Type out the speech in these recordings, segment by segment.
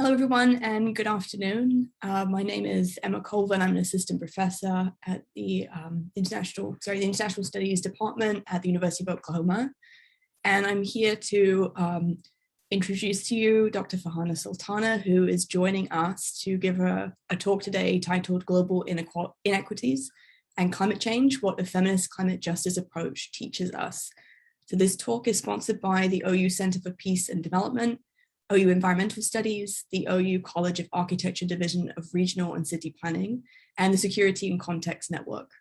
Hello, everyone, and good afternoon. My name is Emma Colvin. I'm an assistant professor at the International Studies Department at the University of Oklahoma. And I'm here to introduce to you Dr. Farhana Sultana, who is joining us to give a talk today titled Global Inequities and Climate Change, What a Feminist Climate Justice Approach Teaches Us. So this talk is sponsored by the OU Center for Peace and Development, OU Environmental Studies, the OU College of Architecture Division of Regional and City Planning, and the Security and Context Network.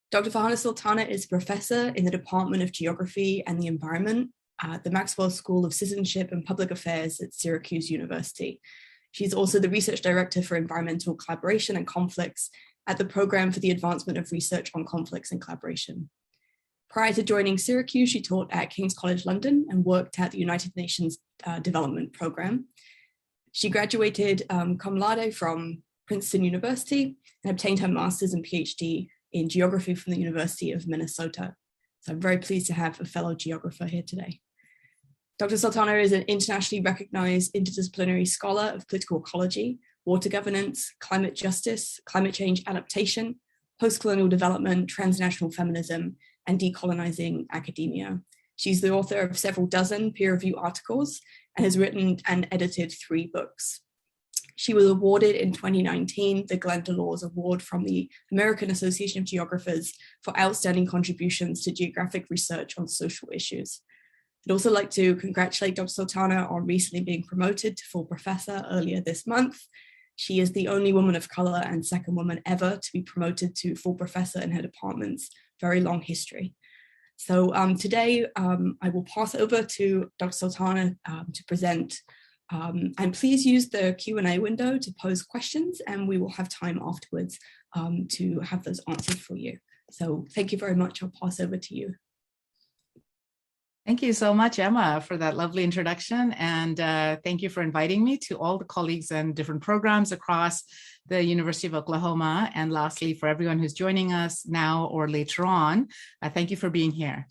Dr. Farhana Sultana is professor in the Department of Geography and the Environment at the Maxwell School of Citizenship and Public Affairs at Syracuse University. She's also the research director for environmental collaboration and conflicts at the Program for the Advancement of Research on Conflicts and Collaboration. Prior to joining Syracuse, she taught at King's College London and worked at the United Nations Development Program. She graduated cum laude from Princeton University and obtained her master's and PhD in geography from the University of Minnesota. So I'm very pleased to have a fellow geographer here today. Dr. Sultana is an internationally recognized interdisciplinary scholar of political ecology, water governance, climate justice, climate change adaptation, post-colonial development, transnational feminism, and decolonizing academia. She's the author of several dozen peer-reviewed articles and has written and edited 3 books. She was awarded in 2019 the Glenn Delors Award from the American Association of Geographers for outstanding contributions to geographic research on social issues. I'd also like to congratulate Dr. Sultana on recently being promoted to full professor earlier this month. She is the only woman of color and second woman ever to be promoted to full professor in her department's very long history. So today I will pass over to Dr. Sultana to present, and please use the Q&A window to pose questions, and we will have time afterwards to have those answered for you. So thank you very much. I'll pass over to you. Thank you so much, Emma, for that lovely introduction. And thank you for inviting me to all the colleagues and different programs across the University of Oklahoma. And lastly, for everyone who's joining us now or later on, thank you for being here.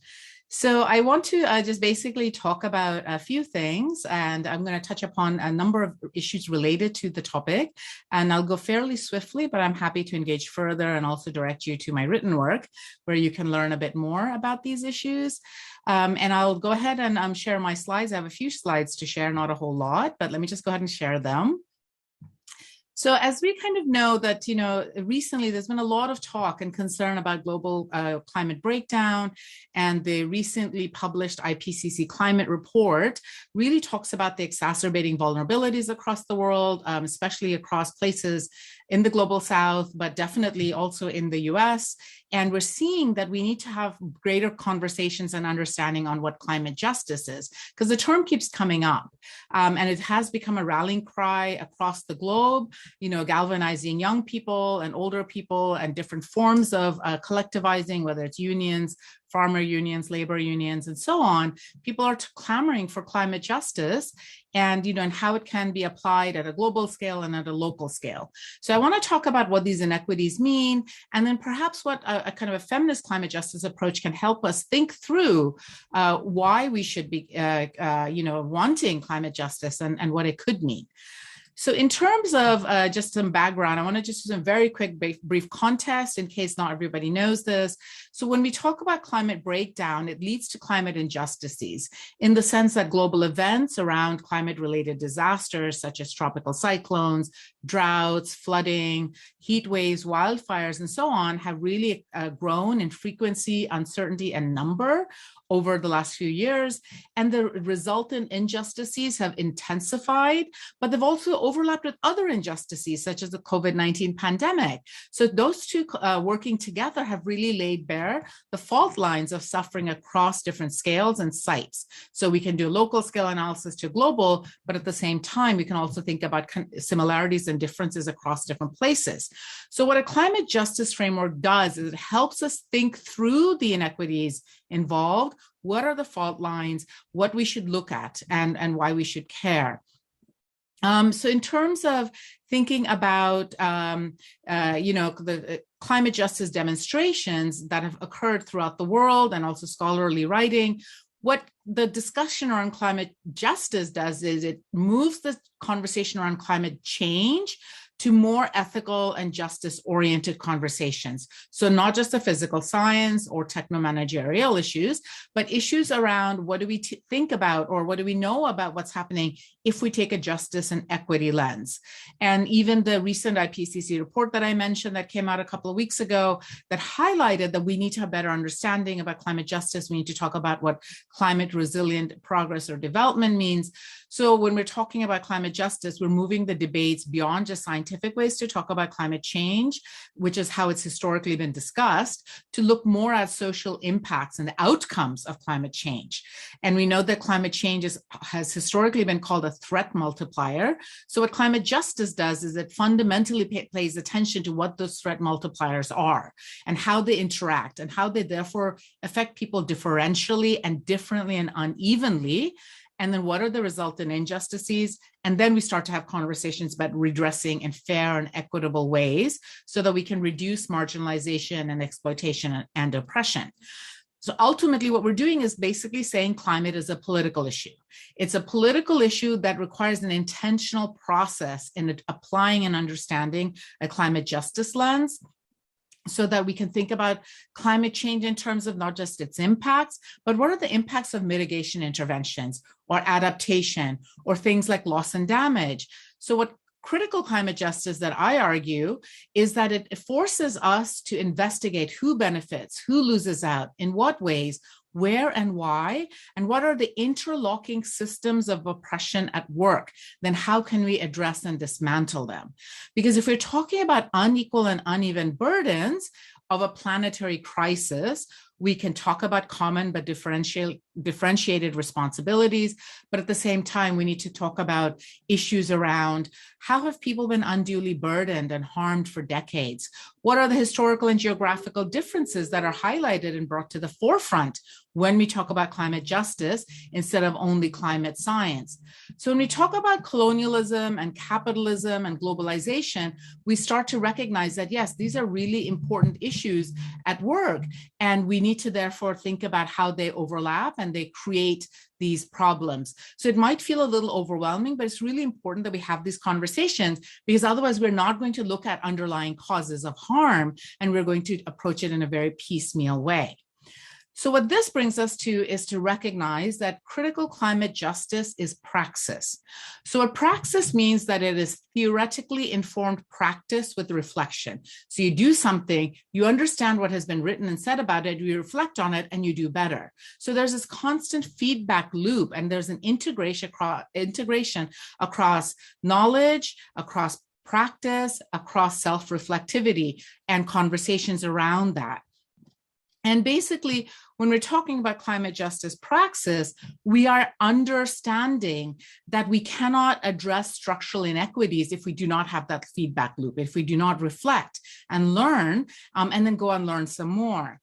So I want to just basically talk about a few things, and I'm going to touch upon a number of issues related to the topic, and I'll go fairly swiftly, but I'm happy to engage further and also direct you to my written work where you can learn a bit more about these issues. And I'll go ahead and share my slides. I have a few slides to share, not a whole lot, but let me just go ahead and share them. So as we kind of know that, recently there's been a lot of talk and concern about global climate breakdown, and the recently published IPCC climate report really talks about the exacerbating vulnerabilities across the world, especially across places in the global south, but definitely also in the US. And we're seeing that we need to have greater conversations and understanding on what climate justice is, because the term keeps coming up. And it has become a rallying cry across the globe, galvanizing young people and older people and different forms of collectivizing, whether it's unions, farmer unions, labor unions, and so on. People are clamoring for climate justice and, and how it can be applied at a global scale and at a local scale. So I want to talk about what these inequities mean, and then perhaps what a kind of a feminist climate justice approach can help us think through why we should be, wanting climate justice and what it could mean. So in terms of just some background, I want to just do some very quick, brief context in case not everybody knows this. So when we talk about climate breakdown, it leads to climate injustices in the sense that global events around climate-related disasters, such as tropical cyclones, droughts, flooding, heat waves, wildfires, and so on, have really grown in frequency, uncertainty, and number over the last few years. And the resultant injustices have intensified, but they've also overlapped with other injustices, such as the COVID-19 pandemic. So those two working together have really laid bare the fault lines of suffering across different scales and sites. So we can do local scale analysis to global, but at the same time, we can also think about similarities and differences across different places. So what a climate justice framework does is it helps us think through the inequities involved, what are the fault lines, what we should look at, and why we should care. So in terms of thinking about, the climate justice demonstrations that have occurred throughout the world and also scholarly writing, what the discussion around climate justice does is it moves the conversation around climate change to more ethical and justice-oriented conversations. So not just the physical science or techno-managerial issues, but issues around what do we think about or what do we know about what's happening if we take a justice and equity lens. And even the recent IPCC report that I mentioned that came out a couple of weeks ago that highlighted that we need to have better understanding about climate justice. We need to talk about what climate resilient progress or development means. So when we're talking about climate justice, we're moving the debates beyond just scientific ways to talk about climate change, which is how it's historically been discussed, to look more at social impacts and the outcomes of climate change. And we know that climate change has historically been called a threat multiplier. So what climate justice does is it fundamentally pays attention to what those threat multipliers are and how they interact and how they therefore affect people differentially and differently and unevenly. And then what are the resultant injustices? And then we start to have conversations about redressing in fair and equitable ways so that we can reduce marginalization and exploitation and oppression. So ultimately, what we're doing is basically saying climate is a political issue. It's a political issue that requires an intentional process in applying and understanding a climate justice lens, so that we can think about climate change in terms of not just its impacts, but what are the impacts of mitigation interventions or adaptation or things like loss and damage. So what critical climate justice that I argue is that it forces us to investigate who benefits, who loses out, in what ways, where and why, and what are the interlocking systems of oppression at work, then how can we address and dismantle them? Because if we're talking about unequal and uneven burdens of a planetary crisis, we can talk about common but differentiated responsibilities, but at the same time, we need to talk about issues around how have people been unduly burdened and harmed for decades? What are the historical and geographical differences that are highlighted and brought to the forefront when we talk about climate justice instead of only climate science? So when we talk about colonialism and capitalism and globalization, we start to recognize that, yes, these are really important issues at work, and we need to therefore think about how they overlap and they create these problems. So it might feel a little overwhelming, but it's really important that we have these conversations, because otherwise we're not going to look at underlying causes of harm, and we're going to approach it in a very piecemeal way. So what this brings us to is to recognize that critical climate justice is praxis. So a praxis means that it is theoretically informed practice with reflection. So you do something, you understand what has been written and said about it, you reflect on it, and you do better. So there's this constant feedback loop, and there's an integration across knowledge, across practice, across self-reflectivity, and conversations around that. And basically, when we're talking about climate justice praxis, we are understanding that we cannot address structural inequities if we do not have that feedback loop, if we do not reflect and learn, and then go and learn some more.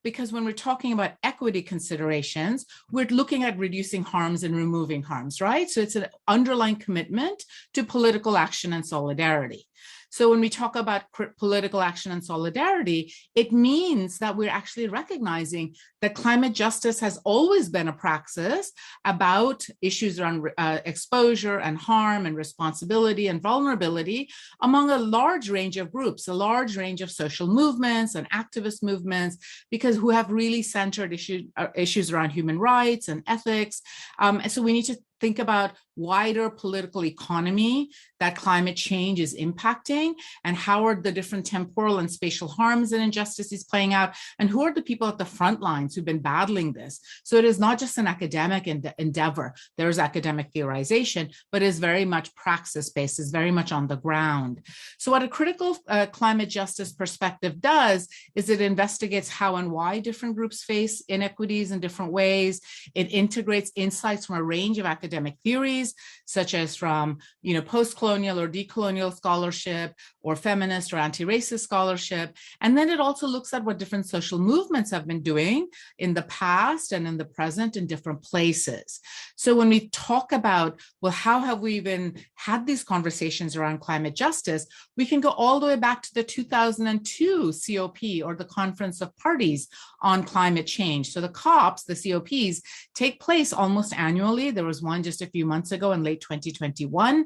Because when we're talking about equity considerations, we're looking at reducing harms and removing harms, right? So it's an underlying commitment to political action and solidarity. So when we talk about political action and solidarity, it means that we're actually recognizing that climate justice has always been a praxis about issues around exposure and harm and responsibility and vulnerability among a large range of groups, a large range of social movements and activist movements, because who have really centered issues around human rights and ethics. And so we need to think about wider political economy that climate change is impacting, and how are the different temporal and spatial harms and injustices playing out, and who are the people at the front lines who've been battling this. So it is not just an academic endeavor. There's academic theorization, but is very much praxis-based, is very much on the ground. So what a critical climate justice perspective does is it investigates how and why different groups face inequities in different ways. It integrates insights from a range of academic academic theories, such as from, post-colonial or decolonial scholarship, or feminist or anti-racist scholarship. And then it also looks at what different social movements have been doing in the past and in the present in different places. So when we talk about, well, how have we even had these conversations around climate justice, we can go all the way back to the 2002 COP, or the Conference of Parties on Climate Change. So the COPs, the COPs, take place almost annually. There was one just a few months ago in late 2021.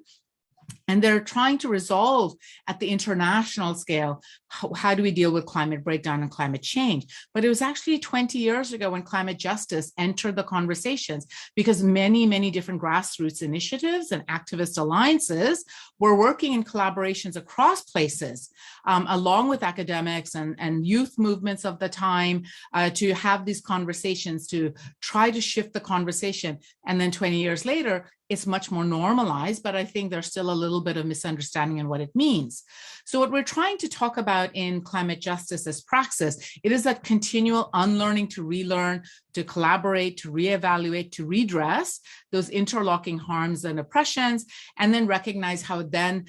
And they're trying to resolve at the international scale, how do we deal with climate breakdown and climate change? But it was actually 20 years ago when climate justice entered the conversations, because many, many different grassroots initiatives and activist alliances were working in collaborations across places, along with academics and youth movements of the time, to have these conversations, to try to shift the conversation. And then 20 years later, it's much more normalized, but I think there's still a little bit of misunderstanding in what it means. So what we're trying to talk about in climate justice as praxis, it is that continual unlearning to relearn, to collaborate, to reevaluate, to redress those interlocking harms and oppressions, and then recognize how then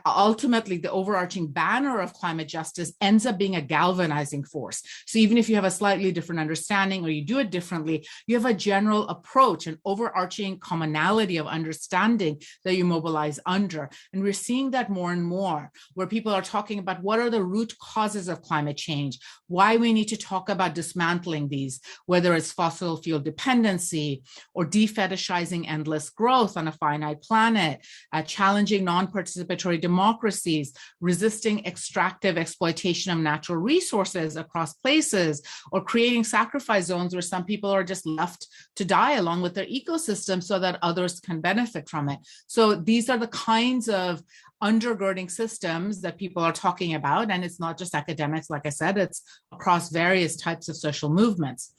ultimately the overarching banner of climate justice ends up being a galvanizing force. So even if you have a slightly different understanding or you do it differently, you have a general approach, an overarching commonality of understanding that you mobilize under. And we're seeing that more and more, where people are talking about what are the root causes of climate change, why we need to talk about dismantling these, whether it's fossil fuel dependency or defetishizing endless growth on a finite planet, challenging non-participatory democracies, resisting extractive exploitation of natural resources across places, or creating sacrifice zones where some people are just left to die along with their ecosystem so that others can benefit from it. So these are the kinds of undergirding systems that people are talking about. And it's not just academics, like I said, it's across various types of social movements.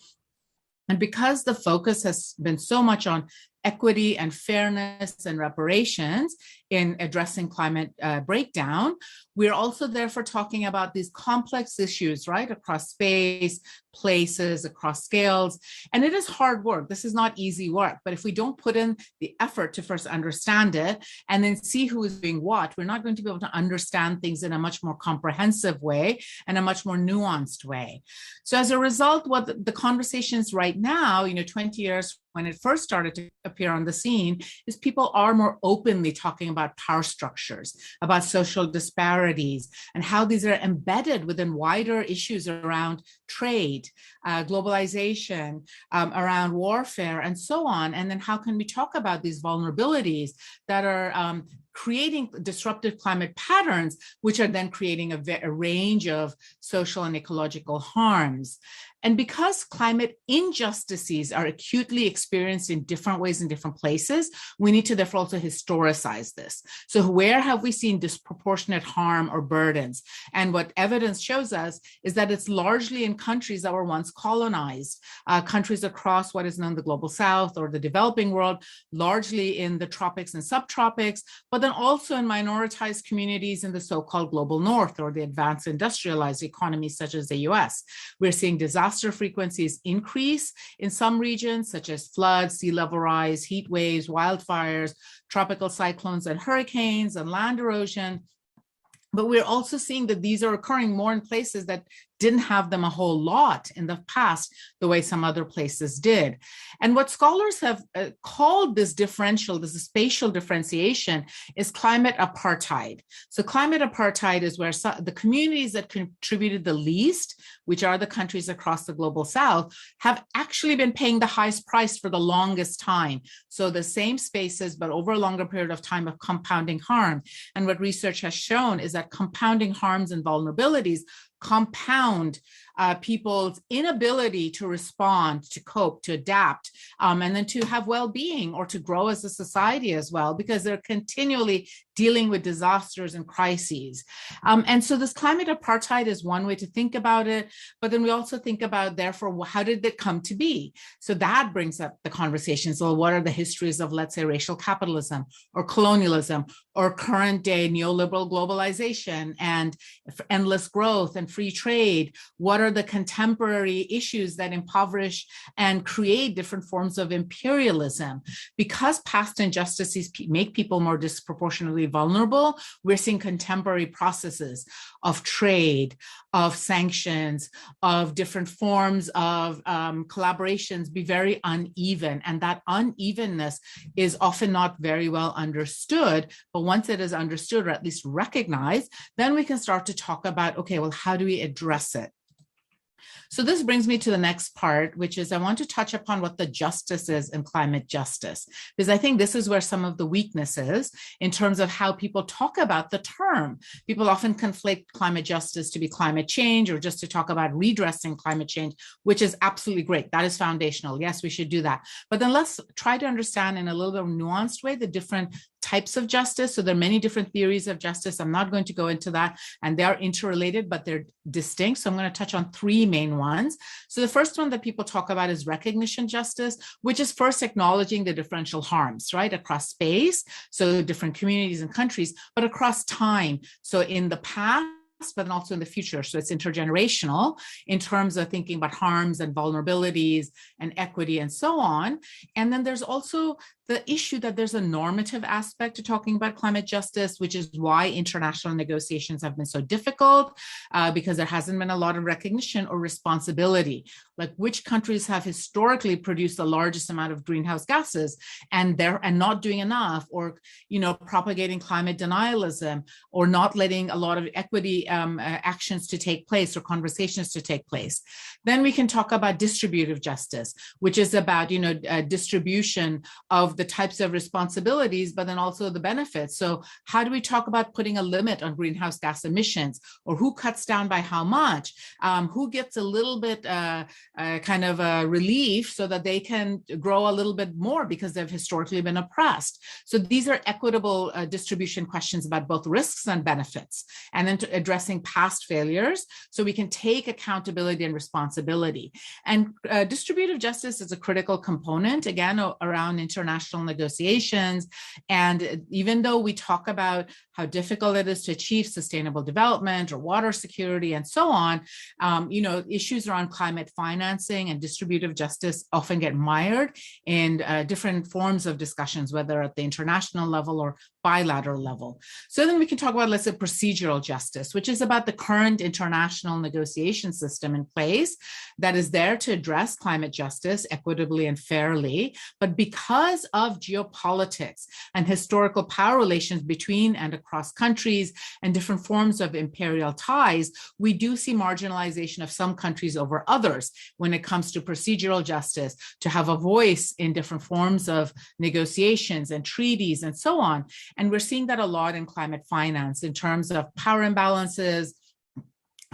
And because the focus has been so much on equity and fairness and reparations in addressing climate breakdown, we're also therefore talking about these complex issues, right, across space, places, across scales. And it is hard work. This is not easy work. But if we don't put in the effort to first understand it and then see who is doing what, we're not going to be able to understand things in a much more comprehensive way and a much more nuanced way. So as a result, what the conversations right now, 20 years when it first started to appear on the scene, is people are more openly talking about power structures, about social disparities, and how these are embedded within wider issues around trade, globalization, around warfare, and so on. And then how can we talk about these vulnerabilities that are creating disruptive climate patterns, which are then creating a range of social and ecological harms. And because climate injustices are acutely experienced in different ways in different places, we need to therefore also historicize this. So where have we seen disproportionate harm or burdens? And what evidence shows us is that it's largely in countries that were once colonized, countries across what is known the global south or the developing world, largely in the tropics and subtropics, but then also in minoritized communities in the so-called global north or the advanced industrialized economies such as the US. We're seeing disaster frequencies increase in some regions, such as floods, sea level rise, heat waves, wildfires, tropical cyclones and hurricanes, and land erosion. But we're also seeing that these are occurring more in places that didn't have them a whole lot in the past, the way some other places did. And what scholars have called this differential, this spatial differentiation, is climate apartheid. So climate apartheid is where the communities that contributed the least, which are the countries across the global south, have actually been paying the highest price for the longest time. So the same spaces, but over a longer period of time of compounding harm. And what research has shown is that compounding harms and vulnerabilities compound people's inability to respond, to cope, to adapt, and then to have well-being or to grow as a society as well, because they're continually dealing with disasters and crises. And so this climate apartheid is one way to think about it, but then we also think about, therefore, how did it come to be? So that brings up the conversation. So what are the histories of, let's say, racial capitalism or colonialism or current day neoliberal globalization and endless growth and free trade? What are are the contemporary issues that impoverish and create different forms of imperialism? Because past injustices make people more disproportionately vulnerable, we're seeing contemporary processes of trade, of sanctions, of different forms of collaborations be very uneven. And that unevenness is often not very well understood. But once it is understood, or at least recognized, then we can start to talk about, okay, well, how do we address it? So this brings me to the next part, which is I want to touch upon what the justice is in climate justice, because I think this is where some of the weakness is in terms of how people talk about the term. People often conflate climate justice to be climate change or just to talk about redressing climate change, which is absolutely great. That is foundational. Yes, we should do that. But then let's try to understand in a little bit of nuanced way the different types of justice. So there are many different theories of justice. I'm not going to go into that, and they are interrelated, but they're distinct. So I'm going to touch on three main ones. So the first one that people talk about is recognition justice, which is first acknowledging the differential harms, right, across space, so different communities and countries, but across time. So in the past, but then also in the future. So it's intergenerational in terms of thinking about harms and vulnerabilities and equity and so on. And then there's also the issue that there's a normative aspect to talking about climate justice, which is why international negotiations have been so difficult, because there hasn't been a lot of recognition or responsibility. Like which countries have historically produced the largest amount of greenhouse gases and not doing enough, or propagating climate denialism, or not letting a lot of equity actions to take place or conversations to take place. Then we can talk about distributive justice, which is about distribution of the types of responsibilities, but then also the benefits. So how do we talk about putting a limit on greenhouse gas emissions, or who cuts down by how much, who gets a little bit kind of a relief so that they can grow a little bit more because they've historically been oppressed. So these are equitable distribution questions about both risks and benefits, and then addressing past failures so we can take accountability and responsibility. And distributive justice is a critical component, again, around international negotiations. And even though we talk about how difficult it is to achieve sustainable development or water security and so on, issues around climate financing and distributive justice often get mired in different forms of discussions, whether at the international level or bilateral level. So then we can talk about, let's say, procedural justice, which is about the current international negotiation system in place that is there to address climate justice equitably and fairly. But because of geopolitics and historical power relations between and across countries and different forms of imperial ties, we do see marginalization of some countries over others when it comes to procedural justice, to have a voice in different forms of negotiations and treaties and so on. And we're seeing that a lot in climate finance in terms of power imbalances,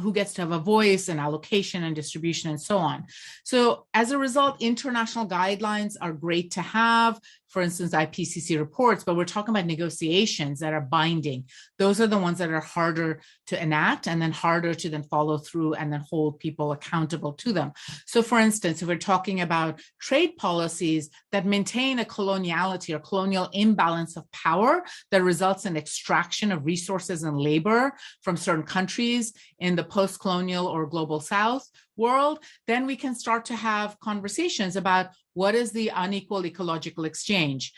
who gets to have a voice and allocation and distribution and so on. So as a result, international guidelines are great to have, for instance, IPCC reports, but we're talking about negotiations that are binding. Those are the ones that are harder to enact and then harder to then follow through and then hold people accountable to them. So for instance, if we're talking about trade policies that maintain a coloniality or colonial imbalance of power that results in extraction of resources and labor from certain countries in the post-colonial or global South world, then we can start to have conversations about what is the unequal ecological exchange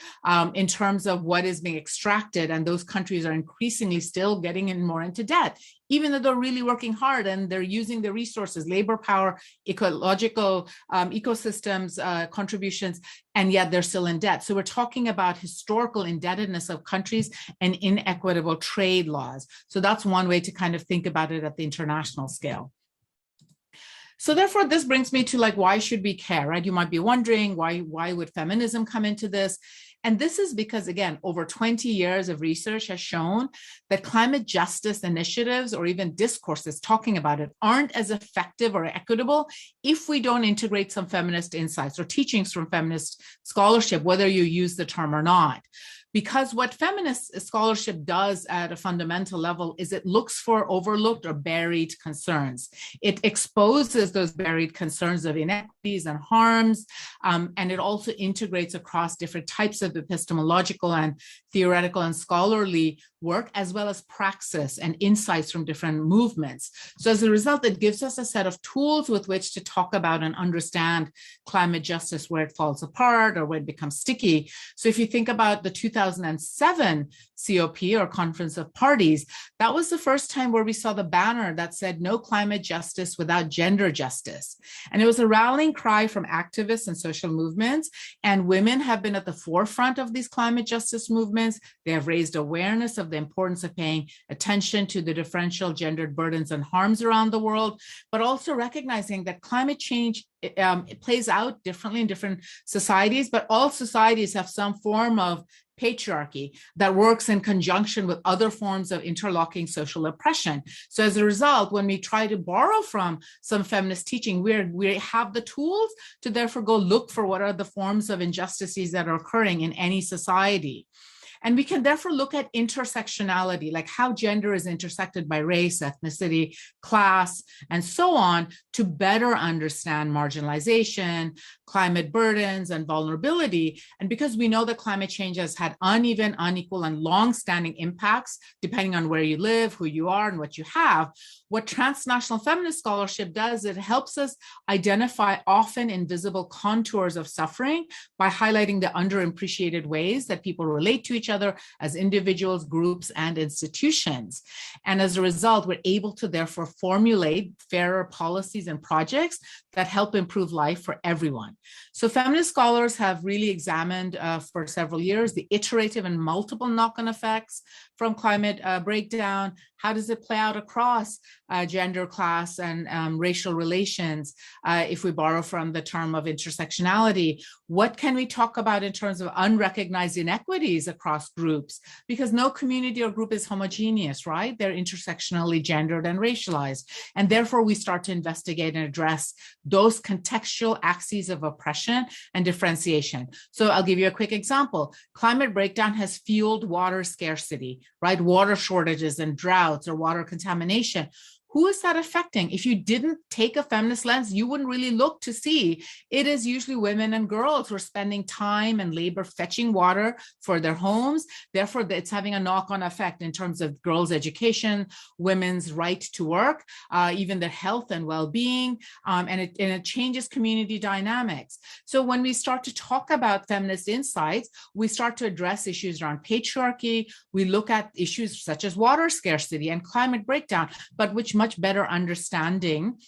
in terms of what is being extracted. And those countries are increasingly still getting more into debt, even though they're really working hard and they're using the resources, labor power, ecological ecosystems, contributions, and yet they're still in debt. So we're talking about historical indebtedness of countries and inequitable trade laws. So that's one way to kind of think about it at the international scale. So therefore, this brings me to why should we care, right? You might be wondering, why would feminism come into this? And this is because, again, over 20 years of research has shown that climate justice initiatives or even discourses talking about it aren't as effective or equitable if we don't integrate some feminist insights or teachings from feminist scholarship, whether you use the term or not. Because what feminist scholarship does at a fundamental level is it looks for overlooked or buried concerns. It exposes those buried concerns of inequities and harms, and it also integrates across different types of epistemological and theoretical and scholarly work, as well as praxis and insights from different movements. So as a result, it gives us a set of tools with which to talk about and understand climate justice, where it falls apart or where it becomes sticky. So if you think about the 2007 COP, or Conference of Parties, that was the first time where we saw the banner that said no climate justice without gender justice. And it was a rallying cry from activists and social movements, and women have been at the forefront of these climate justice movements. They have raised awareness of the importance of paying attention to the differential gendered burdens and harms around the world, but also recognizing that climate change it plays out differently in different societies, but all societies have some form of patriarchy that works in conjunction with other forms of interlocking social oppression. So as a result, when we try to borrow from some feminist teaching, we have the tools to therefore go look for what are the forms of injustices that are occurring in any society. And we can therefore look at intersectionality, like how gender is intersected by race, ethnicity, class, and so on, to better understand marginalization, climate burdens, and vulnerability. And because we know that climate change has had uneven, unequal, and long-standing impacts, depending on where you live, who you are, and what you have, what transnational feminist scholarship does, it helps us identify often invisible contours of suffering by highlighting the underappreciated ways that people relate to each other as individuals, groups, and institutions. And as a result, we're able to therefore formulate fairer policies and projects that help improve life for everyone. So feminist scholars have really examined for several years the iterative and multiple knock-on effects from climate breakdown. How does it play out across gender, class, and racial relations? If we borrow from the term of intersectionality, what can we talk about in terms of unrecognized inequities across groups? Because no community or group is homogeneous, right? They're intersectionally gendered and racialized. And therefore, we start to investigate and address those contextual axes of oppression and differentiation. So I'll give you a quick example. Climate breakdown has fueled water scarcity, right? Water shortages and droughts or water contamination. Who is that affecting? If you didn't take a feminist lens, you wouldn't really look to see. It is usually women and girls who are spending time and labor fetching water for their homes. Therefore, it's having a knock-on effect in terms of girls' education, women's right to work, even their health and well-being, and it changes community dynamics. So when we start to talk about feminist insights, we start to address issues around patriarchy. We look at issues such as water scarcity and climate breakdown, but which much better understanding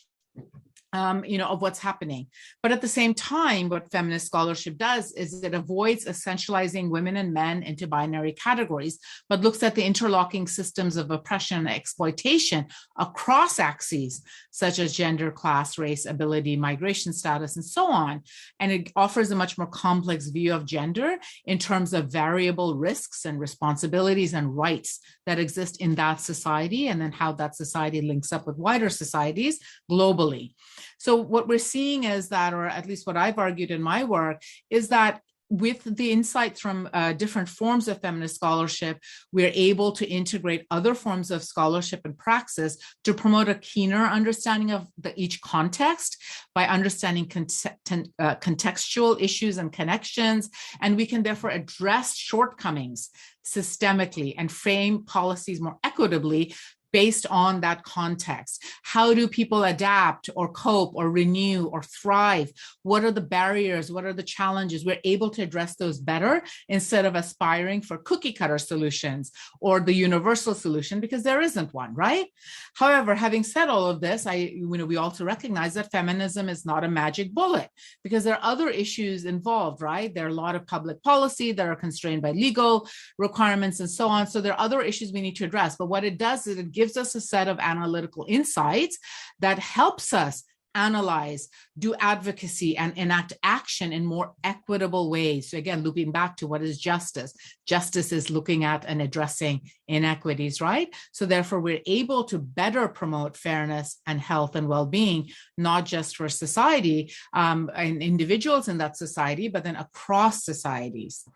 of what's happening. But at the same time, what feminist scholarship does is it avoids essentializing women and men into binary categories, but looks at the interlocking systems of oppression and exploitation across axes, such as gender, class, race, ability, migration status, and so on. And it offers a much more complex view of gender in terms of variable risks and responsibilities and rights that exist in that society, and then how that society links up with wider societies globally. So what we're seeing is that, or at least what I've argued in my work, is that with the insights from different forms of feminist scholarship, we're able to integrate other forms of scholarship and praxis to promote a keener understanding of each context by understanding contextual issues and connections. And we can therefore address shortcomings systemically and frame policies more equitably based on that context. How do people adapt or cope or renew or thrive? What are the barriers? What are the challenges? We're able to address those better instead of aspiring for cookie cutter solutions or the universal solution, because there isn't one, right? However, having said all of this, we also recognize that feminism is not a magic bullet, because there are other issues involved, right? There are a lot of public policy that are constrained by legal requirements and so on. So there are other issues we need to address. But what it does is it gives us a set of analytical insights that helps us analyze, do advocacy, and enact action in more equitable ways. So again, looping back to what is justice. Justice is looking at and addressing inequities, right? So therefore, we're able to better promote fairness and health and well-being, not just for society and individuals in that society, but then across societies.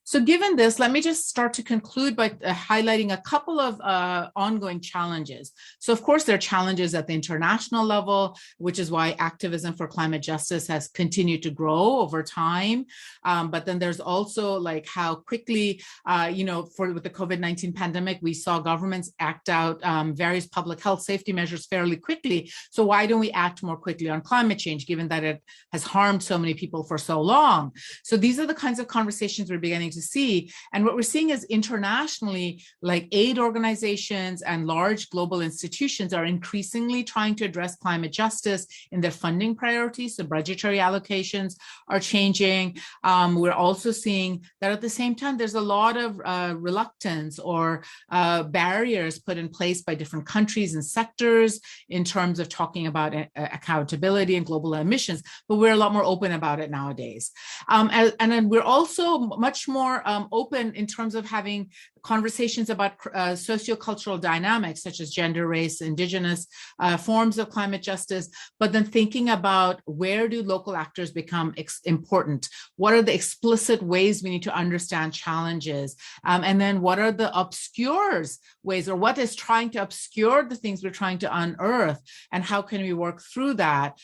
So given this, let me just start to conclude by highlighting a couple of ongoing challenges. So of course, there are challenges at the international level, which is why activism for climate justice has continued to grow over time. But then there's also like how quickly, with the COVID-19 pandemic, we saw governments act out various public health safety measures fairly quickly. So why don't we act more quickly on climate change, given that it has harmed so many people for so long? So these are the kinds of conversations we're beginning to see. And what we're seeing is internationally, like aid organizations and large global institutions are increasingly trying to address climate justice in their funding priorities. So budgetary allocations are changing. We're also seeing that at the same time, there's a lot of reluctance or barriers put in place by different countries and sectors in terms of talking about accountability and global emissions, but we're a lot more open about it nowadays. And then we're also much more open in terms of having conversations about sociocultural dynamics, such as gender, race, indigenous forms of climate justice, but then thinking about where do local actors become important? What are the explicit ways we need to understand challenges? And then what are the obscures ways, or what is trying to obscure the things we're trying to unearth, and how can we work through that?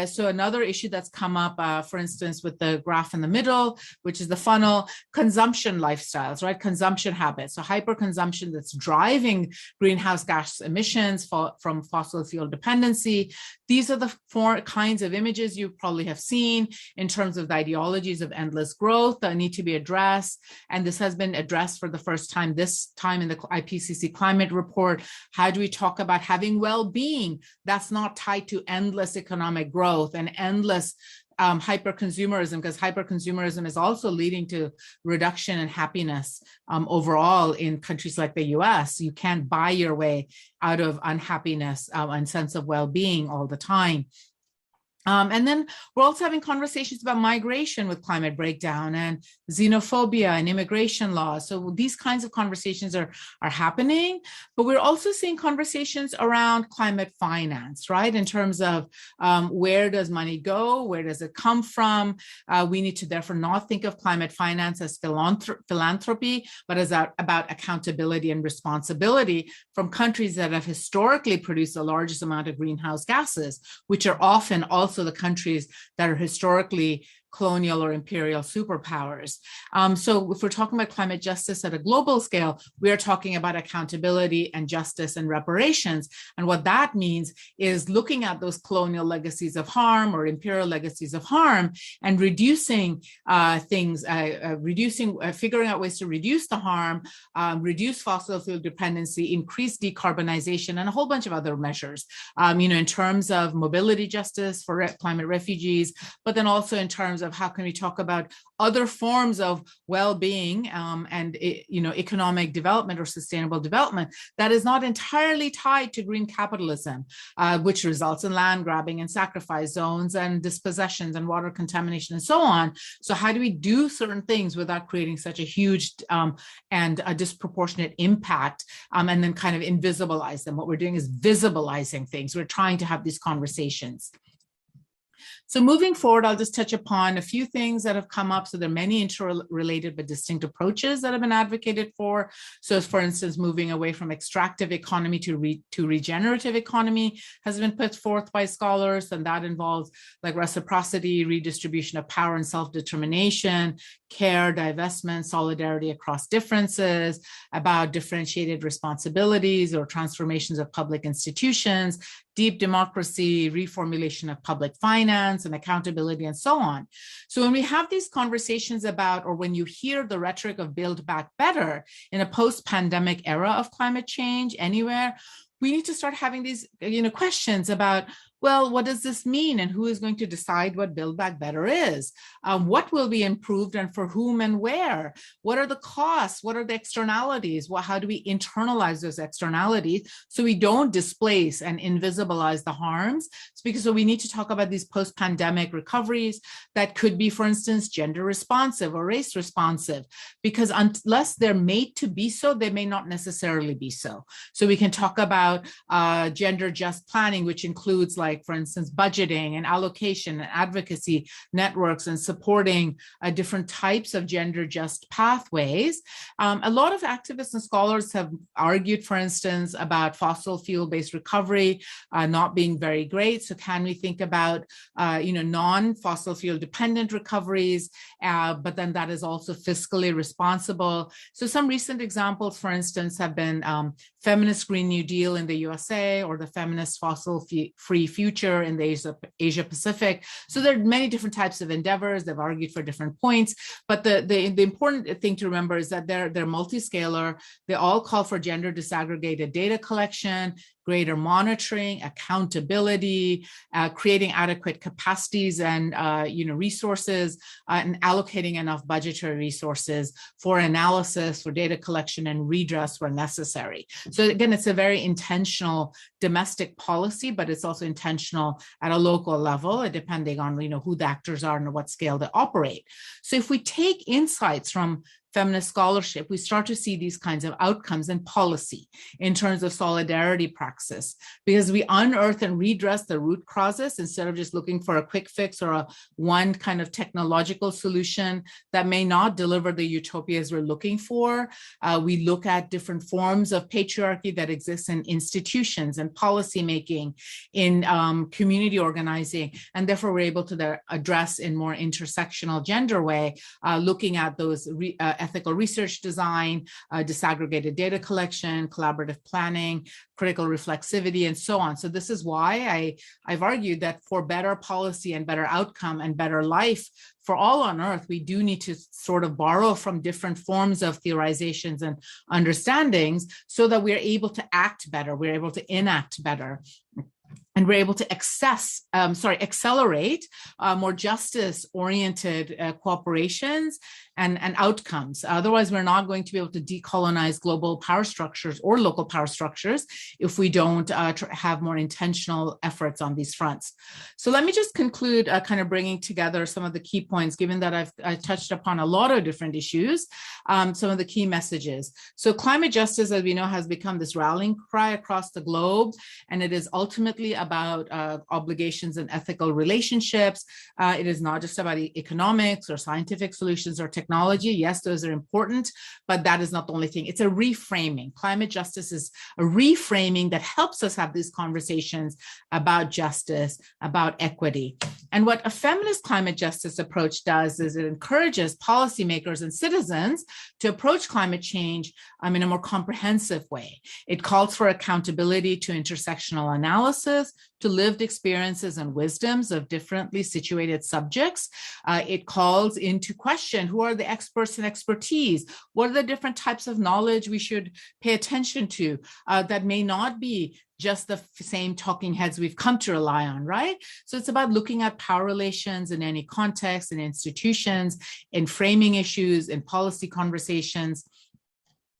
So another issue that's come up, for instance, with the graph in the middle, which is the funnel, consumption lifestyles, right? Consumption habits. So hyperconsumption that's driving greenhouse gas emissions from fossil fuel dependency. These are the four kinds of images you probably have seen in terms of the ideologies of endless growth that need to be addressed. And this has been addressed for the first time, this time in the IPCC climate report. How do we talk about having well-being that's not tied to endless economic growth and endless hyperconsumerism, because hyperconsumerism is also leading to reduction in happiness overall in countries like the US. You can't buy your way out of unhappiness and sense of well-being all the time. And then we're also having conversations about migration with climate breakdown and xenophobia and immigration laws. So these kinds of conversations are happening, but we're also seeing conversations around climate finance, right? In terms of where does money go? Where does it come from? We need to therefore not think of climate finance as philanthropy, but as about accountability and responsibility from countries that have historically produced the largest amount of greenhouse gases, which are often also the countries that are historically colonial or imperial superpowers. So if we're talking about climate justice at a global scale, we are talking about accountability and justice and reparations. And what that means is looking at those colonial legacies of harm or imperial legacies of harm and reducing figuring out ways to reduce the harm, reduce fossil fuel dependency, increase decarbonization, and a whole bunch of other measures, in terms of mobility justice for climate refugees, but then also in terms of how can we talk about other forms of well-being and economic development or sustainable development that is not entirely tied to green capitalism, which results in land grabbing and sacrifice zones and dispossessions and water contamination and so on. So how do we do certain things without creating such a huge and a disproportionate impact and then kind of invisibilize them? What we're doing is visibilizing things. We're trying to have these conversations. So moving forward, I'll just touch upon a few things that have come up. So there are many interrelated but distinct approaches that have been advocated for. So for instance, moving away from extractive economy to regenerative economy has been put forth by scholars, and that involves like reciprocity, redistribution of power and self-determination, care, divestment, solidarity across differences, about differentiated responsibilities or transformations of public institutions, deep democracy, reformulation of public finance and accountability, and so on. So when we have these conversations about, or when you hear the rhetoric of build back better in a post-pandemic era of climate change anywhere, we need to start having these questions about, well, what does this mean, and who is going to decide what Build Back Better is? What will be improved and for whom and where? What are the costs? What are the externalities? How do we internalize those externalities so we don't displace and invisibilize the harms? So we need to talk about these post-pandemic recoveries that could be, for instance, gender responsive or race responsive, because unless they're made to be so, they may not necessarily be so. So we can talk about gender just planning, which includes like like, for instance, budgeting and allocation and advocacy networks and supporting different types of gender just pathways. A lot of activists and scholars have argued, for instance, about fossil fuel-based recovery not being very great. So can we think about, non-fossil fuel dependent recoveries, but then that is also fiscally responsible. So some recent examples, for instance, have been Feminist Green New Deal in the USA, or the Feminist Fossil-Free Future in the Asia Pacific. So there are many different types of endeavors. They've argued for different points, but the important thing to remember is that they're multi-scalar. They all call for gender disaggregated data collection, greater monitoring, accountability, creating adequate capacities and resources, and allocating enough budgetary resources for analysis, for data collection and redress where necessary. So again, it's a very intentional domestic policy, but it's also intentional at a local level, depending on who the actors are and at what scale they operate. So if we take insights from feminist scholarship, we start to see these kinds of outcomes in policy in terms of solidarity praxis, because we unearth and redress the root causes instead of just looking for a quick fix or a one kind of technological solution that may not deliver the utopias we're looking for. We look at different forms of patriarchy that exist in institutions and policymaking, in community organizing, and therefore we're able to address in more intersectional gender way, looking at those ethical research design, disaggregated data collection, collaborative planning, critical reflexivity, and so on. So this is why I've argued that for better policy and better outcome and better life for all on Earth, we do need to sort of borrow from different forms of theorizations and understandings so that we're able to act better, we're able to enact better. And we're able to accelerate more justice-oriented cooperations and outcomes. Otherwise, we're not going to be able to decolonize global power structures or local power structures if we don't have more intentional efforts on these fronts. So let me just conclude kind of bringing together some of the key points, given that I've touched upon a lot of different issues, some of the key messages. So climate justice, as we know, has become this rallying cry across the globe, and it is ultimately about obligations and ethical relationships. It is not just about economics or scientific solutions or technology. Yes, those are important, but that is not the only thing. It's a reframing. Climate justice is a reframing that helps us have these conversations about justice, about equity. And what a feminist climate justice approach does is it encourages policymakers and citizens to approach climate change in a more comprehensive way. It calls for accountability to intersectional analysis, to lived experiences and wisdoms of differently situated subjects. It calls into question, who are the experts and expertise? What are the different types of knowledge we should pay attention to that may not be just the same talking heads we've come to rely on, right? So it's about looking at power relations in any context, in institutions, in framing issues, in policy conversations.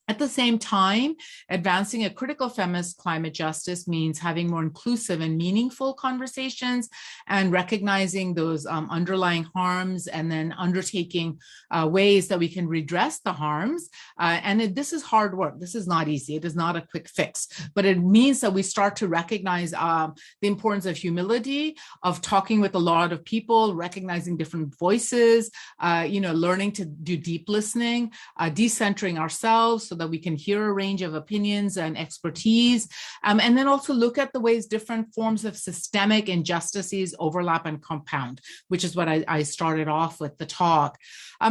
At the same time, advancing a critical feminist climate justice means having more inclusive and meaningful conversations and recognizing those underlying harms and then undertaking ways that we can redress the harms. This is hard work. This is not easy. It is not a quick fix, but it means that we start to recognize the importance of humility, of talking with a lot of people, recognizing different voices, learning to do deep listening, decentering ourselves so that we can hear a range of opinions and expertise, and then also look at the ways different forms of systemic injustices overlap and compound, which is what I started off with the talk.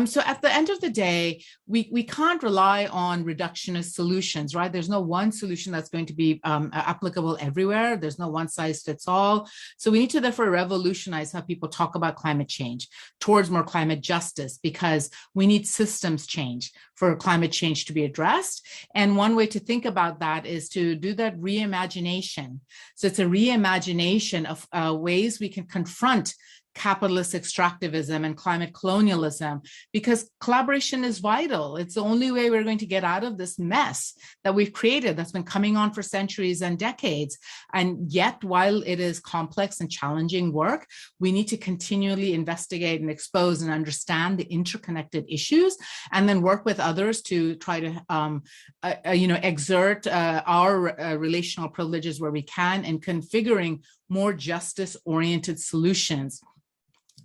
So at the end of the day, we can't rely on reductionist solutions, right? There's no one solution that's going to be applicable everywhere. There's no one size fits all. So we need to therefore revolutionize how people talk about climate change towards more climate justice, because we need systems change for climate change to be addressed. And one way to think about that is to do that reimagination. So it's a reimagination of ways we can confront capitalist extractivism and climate colonialism, because collaboration is vital. It's the only way we're going to get out of this mess that we've created that's been coming on for centuries and decades. And yet, while it is complex and challenging work, we need to continually investigate and expose and understand the interconnected issues, and then work with others to try to exert our relational privileges where we can, and configuring more justice-oriented solutions.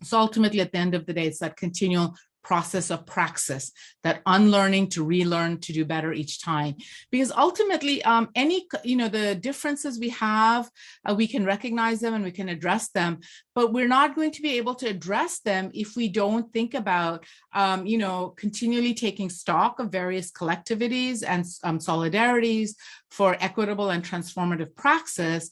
So ultimately, at the end of the day, it's that continual process of praxis, that unlearning to relearn to do better each time. Because ultimately, the differences we have, we can recognize them and we can address them, but we're not going to be able to address them if we don't think about, continually taking stock of various collectivities and solidarities for equitable and transformative praxis,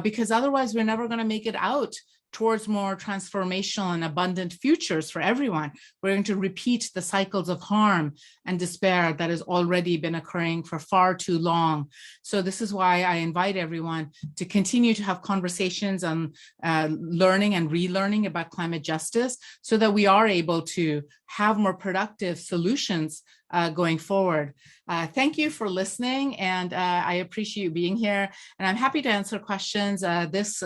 because otherwise we're never going to make it out towards more transformational and abundant futures for everyone. We're going to repeat the cycles of harm and despair that has already been occurring for far too long. So this is why I invite everyone to continue to have conversations on learning and relearning about climate justice so that we are able to have more productive solutions going forward. Thank you for listening, and I appreciate you being here, and I'm happy to answer questions. This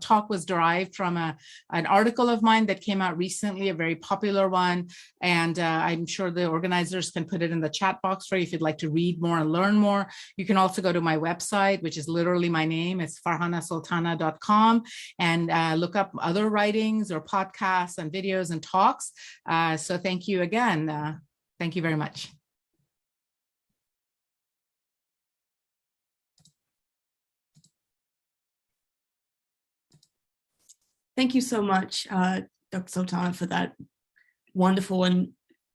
talk was derived from an article of mine that came out recently, a very popular one, and I'm sure the organizers can put it in the chat box for you if you'd like to read more and learn more. You can also go to my website, which is literally my name. It's farhanasultana.com, and look up other writings or podcasts and videos and talks. So thank you again. Thank you very much. Thank you so much, Dr. Sultana, for that wonderful and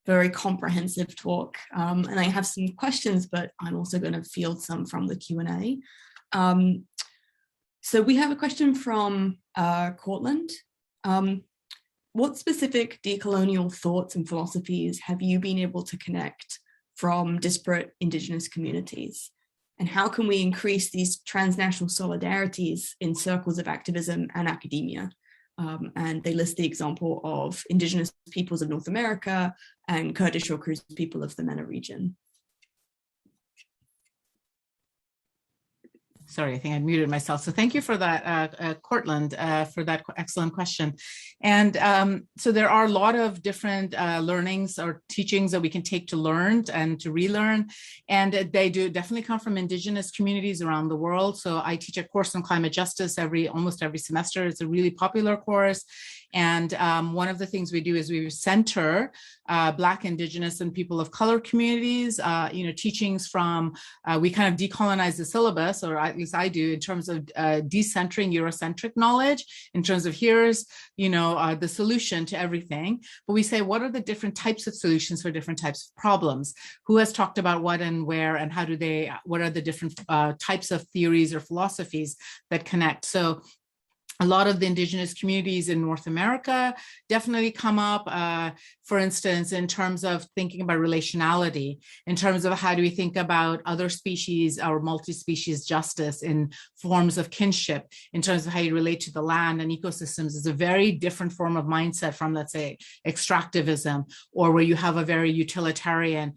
very comprehensive talk. And I have some questions, but I'm also going to field some from the Q&A. So we have a question from Cortland. What specific decolonial thoughts and philosophies have you been able to connect from disparate Indigenous communities? And how can we increase these transnational solidarities in circles of activism and academia? And they list the example of Indigenous peoples of North America and Kurdish or Druze people of the MENA region. Sorry, I think I muted myself. So thank you for that, Cortland, for that excellent question. And so there are a lot of different learnings or teachings that we can take to learn and to relearn. And they do definitely come from Indigenous communities around the world. So I teach a course on climate justice almost every semester. It's a really popular course. And one of the things we do is we center Black, Indigenous, and people of color communities, teachings from, we kind of decolonize the syllabus, or at least I do, in terms of decentering Eurocentric knowledge, in terms of here's, the solution to everything. But we say, what are the different types of solutions for different types of problems? Who has talked about what and where, and what are the different types of theories or philosophies that connect? So a lot of the Indigenous communities in North America definitely come up, for instance, in terms of thinking about relationality, in terms of how do we think about other species or multi-species justice in forms of kinship, in terms of how you relate to the land and ecosystems is a very different form of mindset from, let's say, extractivism, or where you have a very utilitarian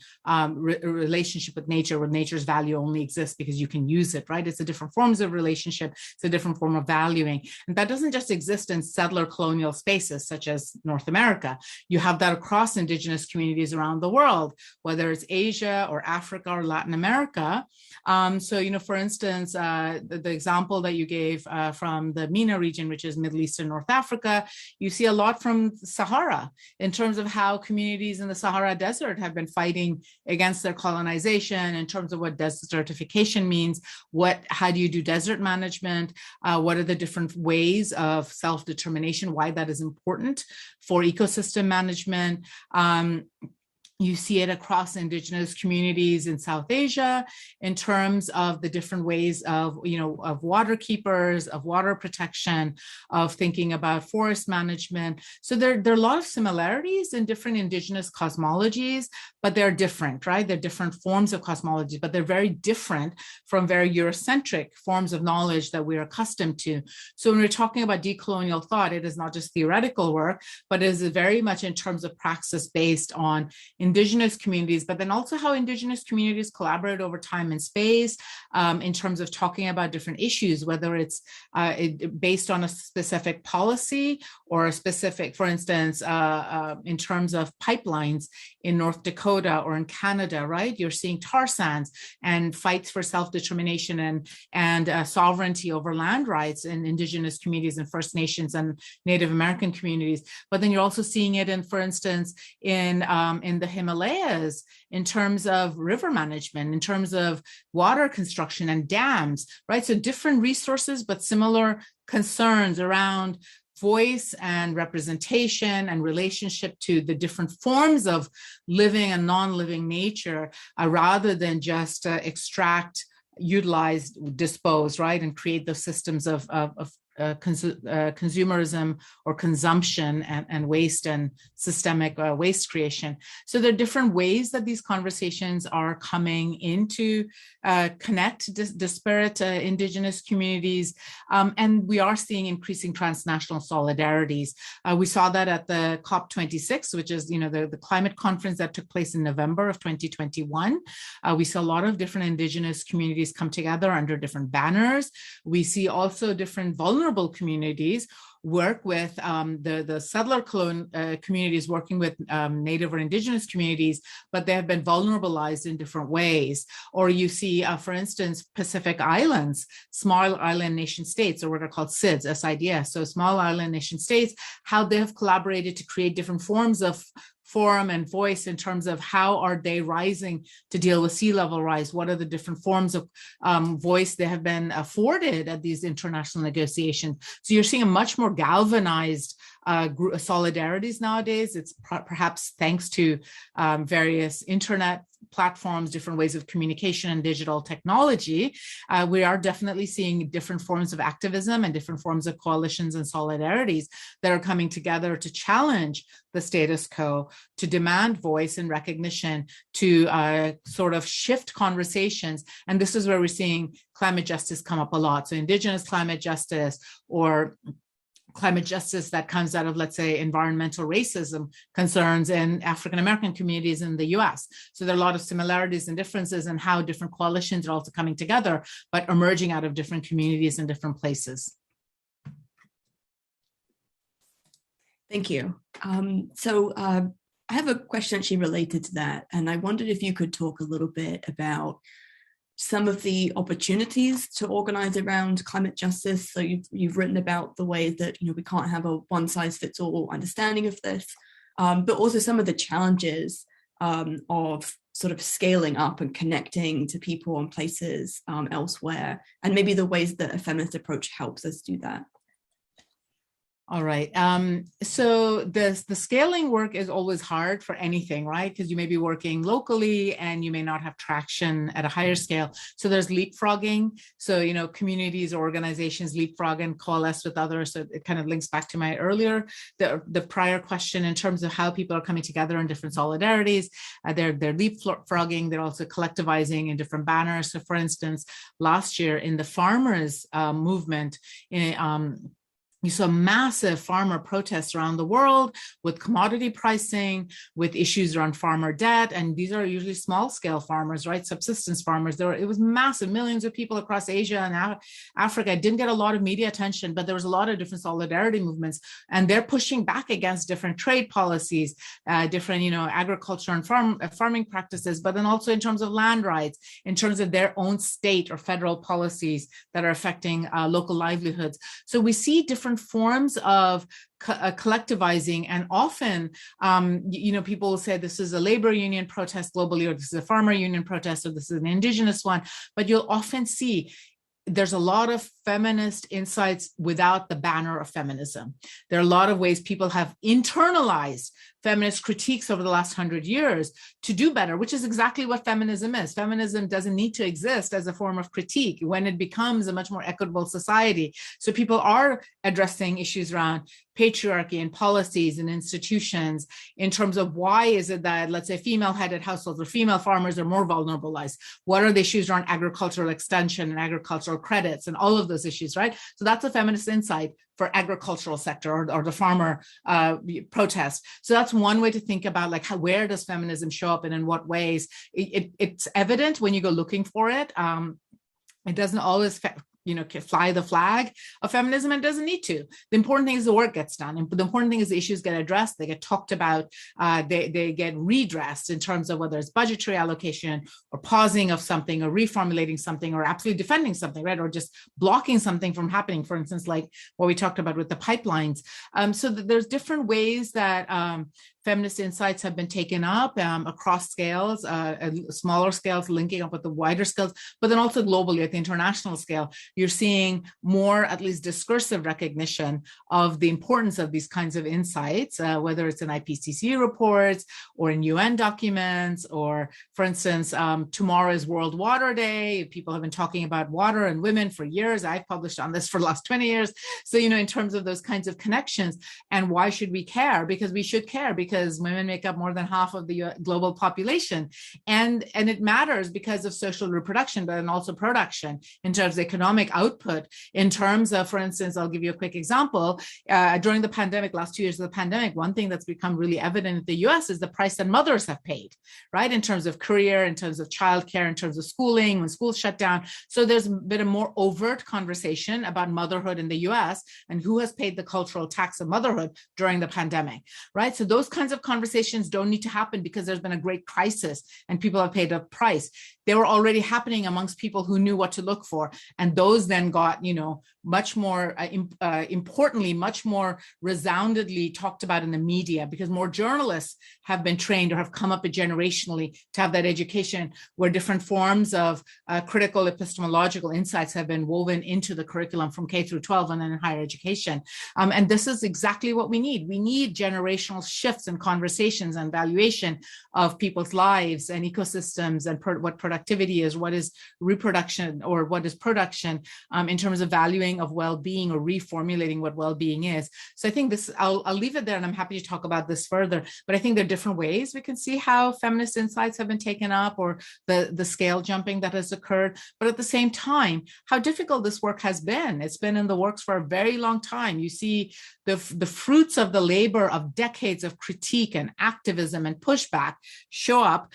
relationship with nature, where nature's value only exists because you can use it, right? It's a different forms of relationship. It's a different form of valuing. And that doesn't just exist in settler colonial spaces such as North America. You have that across Indigenous communities around the world, whether it's Asia or Africa or Latin America. So, for instance, the example that you gave from the MENA region, which is Middle East and North Africa, you see a lot from Sahara in terms of how communities in the Sahara Desert have been fighting against their colonization, in terms of what desertification means, how do you do desert management, what are the different ways of self-determination, why that is important for ecosystem management. You see it across Indigenous communities in South Asia in terms of the different ways of, of water keepers, of water protection, of thinking about forest management. So there are a lot of similarities in different Indigenous cosmologies, but they're different, right? They're different forms of cosmology, but they're very different from very Eurocentric forms of knowledge that we're accustomed to. So when we're talking about decolonial thought, it is not just theoretical work, but it is very much in terms of praxis based on indigenous communities, but then also how indigenous communities collaborate over time and space in terms of talking about different issues, whether it's based on a specific policy or a specific, for instance, in terms of pipelines in North Dakota or in Canada, right? You're seeing tar sands and fights for self-determination and sovereignty over land rights in indigenous communities and First Nations and Native American communities. But then you're also seeing it in, for instance, in the Himalayas, in terms of river management, in terms of water construction and dams, right? So different resources, but similar concerns around voice and representation and relationship to the different forms of living and non-living nature, rather than just extract, utilize, dispose, right, and create those systems of consumerism or consumption and waste and systemic waste creation. So there are different ways that these conversations are coming into connect disparate indigenous communities, and we are seeing increasing transnational solidarities. We saw that at the COP26, which is the climate conference that took place in November of 2021. We saw a lot of different indigenous communities come together under different banners. We see also different vulnerable communities work with the settler communities working with Native or indigenous communities, but they have been vulnerabilized in different ways. Or you see, for instance, Pacific Islands, small island nation states, or what are called SIDS, SIDS, so small island nation states, how they have collaborated to create different forms of forum and voice in terms of how are they rising to deal with sea level rise? What are the different forms of voice they have been afforded at these international negotiations? So you're seeing a much more galvanized solidarities nowadays. It's perhaps thanks to various internet platforms, different ways of communication and digital technology. We are definitely seeing different forms of activism and different forms of coalitions and solidarities that are coming together to challenge the status quo, to demand voice and recognition, to sort of shift conversations. And this is where we're seeing climate justice come up a lot. So indigenous climate justice, or climate justice that comes out of, let's say, environmental racism concerns in African-American communities in the US. So there are a lot of similarities and differences in how different coalitions are also coming together, but emerging out of different communities in different places. Thank you. I have a question actually related to that, and I wondered if you could talk a little bit about some of the opportunities to organize around climate justice. So you've written about the way that we can't have a one-size-fits-all understanding of this, but also some of the challenges of sort of scaling up and connecting to people and places elsewhere, and maybe the ways that a feminist approach helps us do that. All right. So the scaling work is always hard for anything, right? Because you may be working locally and you may not have traction at a higher scale. So there's leapfrogging. So, communities or organizations leapfrog and coalesce with others. So it kind of links back to my earlier, the prior question in terms of how people are coming together in different solidarities. They're leapfrogging. They're also collectivizing in different banners. So for instance, last year in the farmers movement, you saw massive farmer protests around the world with commodity pricing, with issues around farmer debt. And these are usually small scale farmers, right? Subsistence farmers. It was massive, millions of people across Asia and Africa. It didn't get a lot of media attention, but there was a lot of different solidarity movements. And they're pushing back against different trade policies, different, agriculture and farming practices, but then also in terms of land rights, in terms of their own state or federal policies that are affecting local livelihoods. So we see different forms of collectivizing, and often people will say this is a labor union protest globally, or this is a farmer union protest, or this is an indigenous one, but you'll often see there's a lot of feminist insights without the banner of feminism. There are a lot of ways people have internalized feminist critiques over the last 100 years to do better, which is exactly what feminism is. Feminism doesn't need to exist as a form of critique when it becomes a much more equitable society. So people are addressing issues around patriarchy and policies and institutions in terms of why is it that, let's say, female-headed households or female farmers are more vulnerabilized? What are the issues around agricultural extension and agricultural credits and all of those issues, right? So that's a feminist insight. for agricultural sector or the farmer protest. So that's one way to think about like where does feminism show up and in what ways. It's evident when you go looking for it. It doesn't always fly the flag of feminism, and doesn't need to. The important thing is the work gets done. And the important thing is the issues get addressed, they get talked about, they get redressed in terms of whether it's budgetary allocation or pausing of something or reformulating something or absolutely defending something, right? Or just blocking something from happening, for instance, like what we talked about with the pipelines. So there's different ways that feminist insights have been taken up across scales, smaller scales linking up with the wider scales, but then also globally at the international scale. You're seeing more, at least discursive recognition of the importance of these kinds of insights, whether it's in IPCC reports or in UN documents, or for instance, tomorrow is World Water Day. People have been talking about water and women for years. I've published on this for the last 20 years. So, in terms of those kinds of connections, and why should we care? Because we should care, because women make up more than half of the global population. And it matters because of social reproduction, but then also production in terms of economic output, in terms of, for instance, I'll give you a quick example. During the pandemic, last 2 years of the pandemic, one thing that's become really evident in the US is the price that mothers have paid, right? In terms of career, in terms of childcare, in terms of schooling, when schools shut down. So there's been a more overt conversation about motherhood in the US and who has paid the cultural tax of motherhood during the pandemic, right? So those kinds of conversations don't need to happen because there's been a great crisis and people have paid a price. They were already happening amongst people who knew what to look for. And those then got, much more importantly, much more resoundingly talked about in the media, because more journalists have been trained or have come up generationally to have that education, where different forms of critical epistemological insights have been woven into the curriculum from K through 12 and then in higher education. And this is exactly what we need. We need generational shifts in conversations and valuation of people's lives and ecosystems and what productivity is, what is reproduction or what is production, in terms of valuing of well-being or reformulating what well-being is. So I think this, I'll leave it there, and I'm happy to talk about this further, but I think there are different ways we can see how feminist insights have been taken up, or the scale jumping that has occurred, but at the same time, how difficult this work has been. It's been in the works for a very long time. You see the fruits of the labor of decades of critique and activism and pushback show up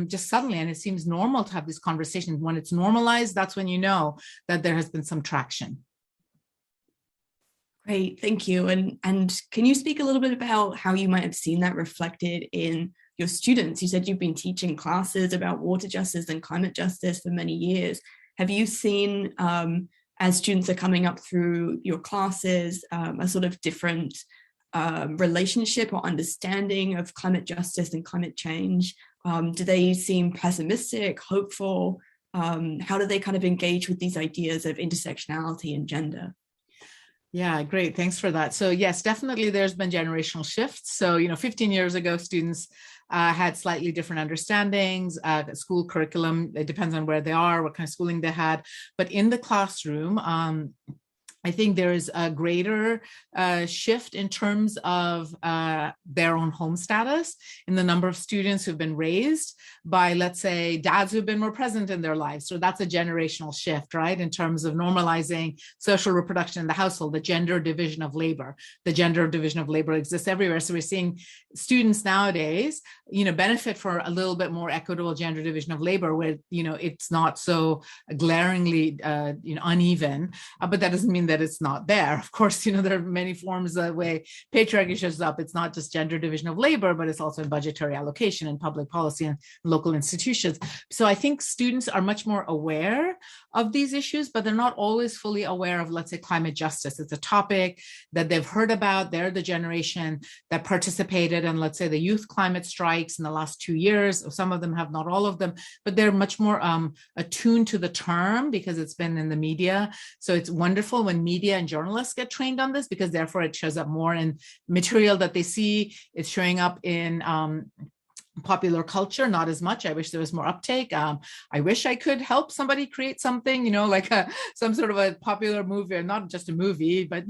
just suddenly, and it seems normal to have these conversations. When it's normalized, that's when you know that there has been some traction. Great, thank you. And can you speak a little bit about how you might have seen that reflected in your students? You said you've been teaching classes about water justice and climate justice for many years. Have you seen, as students are coming up through your classes, a sort of different relationship or understanding of climate justice and climate change? Do they seem pessimistic, hopeful? How do they kind of engage with these ideas of intersectionality and gender? Yeah, great. Thanks for that. So yes, definitely there's been generational shifts. So, 15 years ago, students had slightly different understandings, school curriculum, it depends on where they are, what kind of schooling they had. But in the classroom, I think there is a greater shift in terms of their own home status, in the number of students who've been raised by, let's say, dads who've been more present in their lives. So that's a generational shift, right? In terms of normalizing social reproduction in the household, the gender division of labor. The gender division of labor exists everywhere. So we're seeing students nowadays, benefit for a little bit more equitable gender division of labor, where, it's not so glaringly, uneven, but that doesn't mean that it's not there. Of course, there are many forms of way patriarchy shows up. It's not just gender division of labor, but it's also in budgetary allocation and public policy and local institutions. So I think students are much more aware of these issues, but they're not always fully aware of, let's say, climate justice. It's a topic that they've heard about. They're the generation that participated in, let's say, the youth climate strikes in the last 2 years. Some of them have, not all of them, but they're much more attuned to the term because it's been in the media. So it's wonderful when media and journalists get trained on this, because therefore it shows up more in material that they see. It's showing up in popular culture, not as much. I wish there was more uptake. I wish I could help somebody create something, like some sort of a popular movie, or not just a movie, but,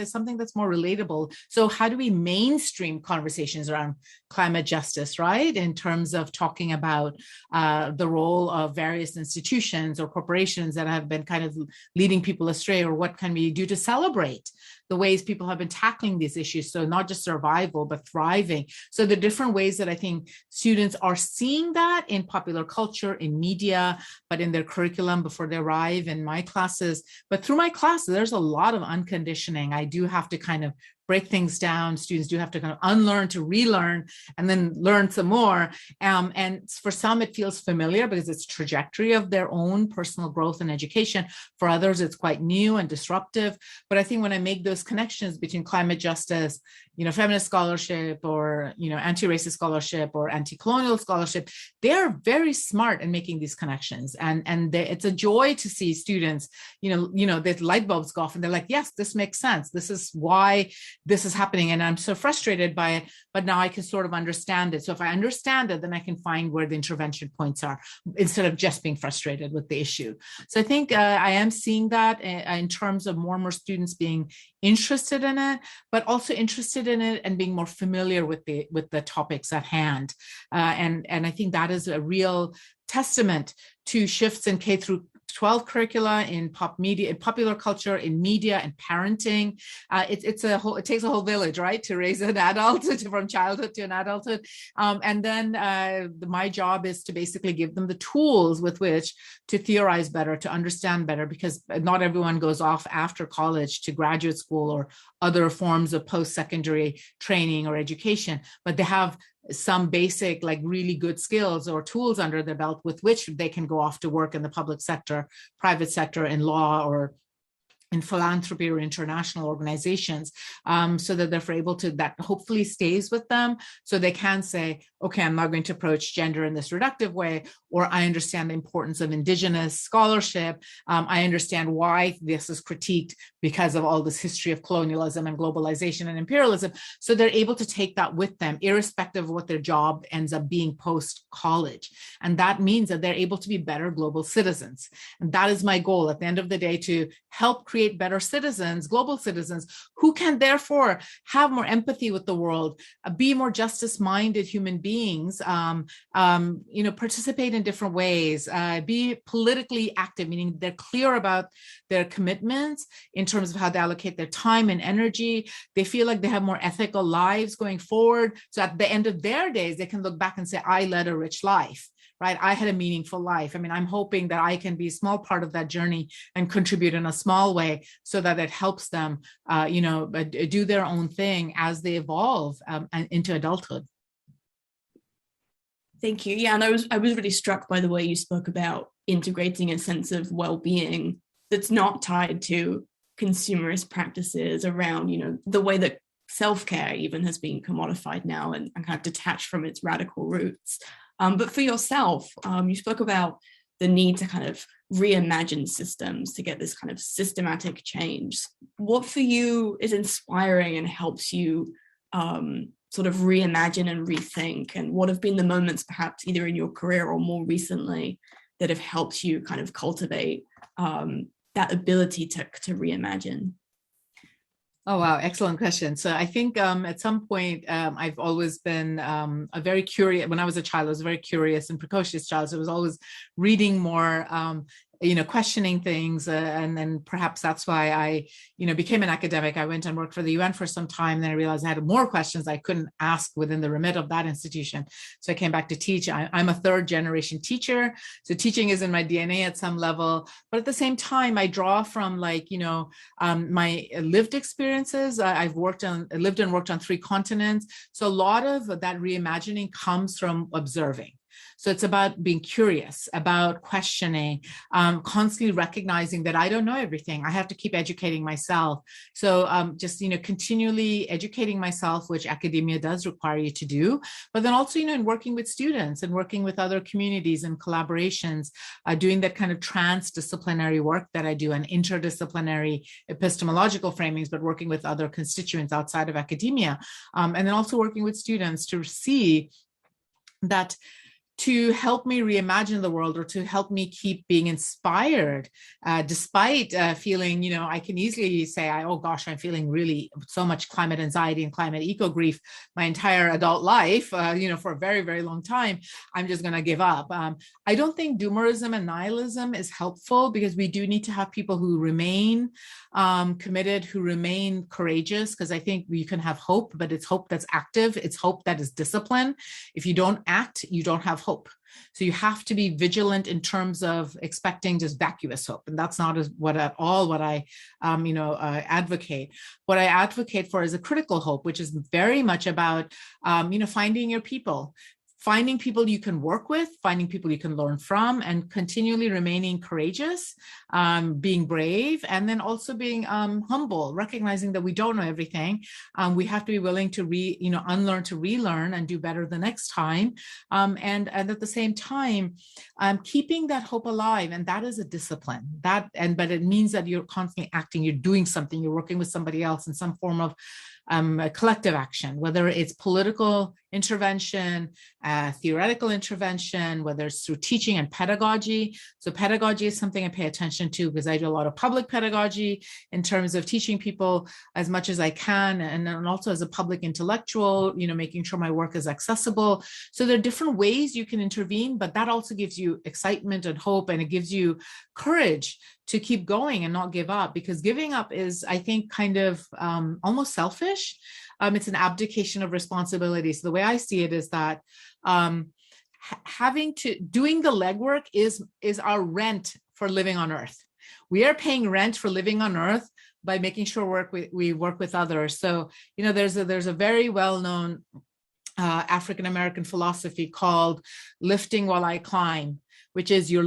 something that's more relatable. So how do we mainstream conversations around climate justice, right? In terms of talking about the role of various institutions or corporations that have been kind of leading people astray, or what can we do to celebrate the ways people have been tackling these issues. So not just survival, but thriving. So the different ways that I think students are seeing that in popular culture, in media, but in their curriculum before they arrive in my classes. But through my classes, there's a lot of unconditioning. I do have to kind of break things down. Students do have to kind of unlearn to relearn and then learn some more. And for some, it feels familiar because it's trajectory of their own personal growth and education. For others, it's quite new and disruptive. But I think when I make those connections between climate justice, feminist scholarship, or, anti-racist scholarship or anti-colonial scholarship, they're very smart in making these connections. And it's a joy to see students, the light bulbs go off and they're like, yes, this makes sense. This is why this is happening. And I'm so frustrated by it, but now I can sort of understand it. So if I understand it, then I can find where the intervention points are instead of just being frustrated with the issue. So I think I am seeing that in terms of more and more students being interested in it, but also interested in it and being more familiar with the topics at hand. And I think that is a real testament to shifts in K through 12 curricula, in pop media, in popular culture, in media, and parenting. It takes a whole village, right, to raise an adult from childhood to an adulthood. And then my job is to basically give them the tools with which to theorize better, to understand better, because not everyone goes off after college to graduate school or other forms of post-secondary training or education, but they have some basic, like really good skills or tools under their belt with which they can go off to work in the public sector, private sector, in law, or in philanthropy or international organizations, so that they're able to, that hopefully stays with them, so they can say, okay, I'm not going to approach gender in this reductive way, or I understand the importance of indigenous scholarship. I understand why this is critiqued because of all this history of colonialism and globalization and imperialism. So they're able to take that with them, irrespective of what their job ends up being post-college. And that means that they're able to be better global citizens. And that is my goal at the end of the day, to help create better citizens, global citizens, who can therefore have more empathy with the world, be more justice-minded human beings, participate in different ways, be politically active, meaning they're clear about their commitments in terms of how they allocate their time and energy. They feel like they have more ethical lives going forward. So at the end of their days, they can look back and say, I led a rich life. Right? I had a meaningful life. I mean, I'm hoping that I can be a small part of that journey and contribute in a small way so that it helps them, do their own thing as they evolve into adulthood. Thank you. Yeah, and I was really struck by the way you spoke about integrating a sense of well-being that's not tied to consumerist practices around, the way that self-care even has been commodified now and kind of detached from its radical roots. But for yourself, you spoke about the need to kind of reimagine systems to get this kind of systematic change. What for you is inspiring and helps you sort of reimagine and rethink? And what have been the moments, perhaps either in your career or more recently, that have helped you kind of cultivate that ability to reimagine? Oh, wow. Excellent question. So I think at some point, I've always been a very curious, when I was a child, I was a very curious and precocious child. So I was always reading more, questioning things. And then perhaps that's why I, became an academic. I went and worked for the UN for some time. Then I realized I had more questions I couldn't ask within the remit of that institution. So I came back to teach. I'm a third generation teacher. So teaching is in my DNA at some level. But at the same time, I draw from my lived experiences. I've lived and worked on 3 continents. So a lot of that reimagining comes from observing. So it's about being curious, about questioning, constantly recognizing that I don't know everything. I have to keep educating myself. So just, continually educating myself, which academia does require you to do, but then also, in working with students and working with other communities and collaborations, doing that kind of transdisciplinary work that I do, and interdisciplinary epistemological framings, but working with other constituents outside of academia. And then also working with students to see that to help me reimagine the world, or to help me keep being inspired, despite feeling, I can easily say, oh gosh, I'm feeling really so much climate anxiety and climate eco grief my entire adult life, for a very, very long time. I'm just going to give up. I don't think doomerism and nihilism is helpful, because we do need to have people who remain committed, who remain courageous, because I think you can have hope, but it's hope that's active. It's hope that is discipline. If you don't act, you don't have hope. So you have to be vigilant in terms of expecting just vacuous hope. And that's not what I advocate. What I advocate for is a critical hope, which is very much about, finding your people. Finding people you can work with, finding people you can learn from, and continually remaining courageous, being brave, and then also being humble, recognizing that we don't know everything. We have to be willing to unlearn to relearn and do better the next time. And at the same time, keeping that hope alive. And that is a discipline. But it means that you're constantly acting, you're doing something, you're working with somebody else in some form of a collective action, whether it's political intervention, theoretical intervention, whether it's through teaching and pedagogy. So pedagogy is something I pay attention to, because I do a lot of public pedagogy in terms of teaching people as much as I can, and also as a public intellectual, making sure my work is accessible. So there are different ways you can intervene, but that also gives you excitement and hope, and it gives you courage to keep going and not give up, because giving up is, I think, kind of almost selfish. It's an abdication of responsibility. So the way I see it is that doing the legwork is our rent for living on Earth. We are paying rent for living on Earth by making sure we work with others. So, there's a very well-known African-American philosophy called lifting while I climb, which is you're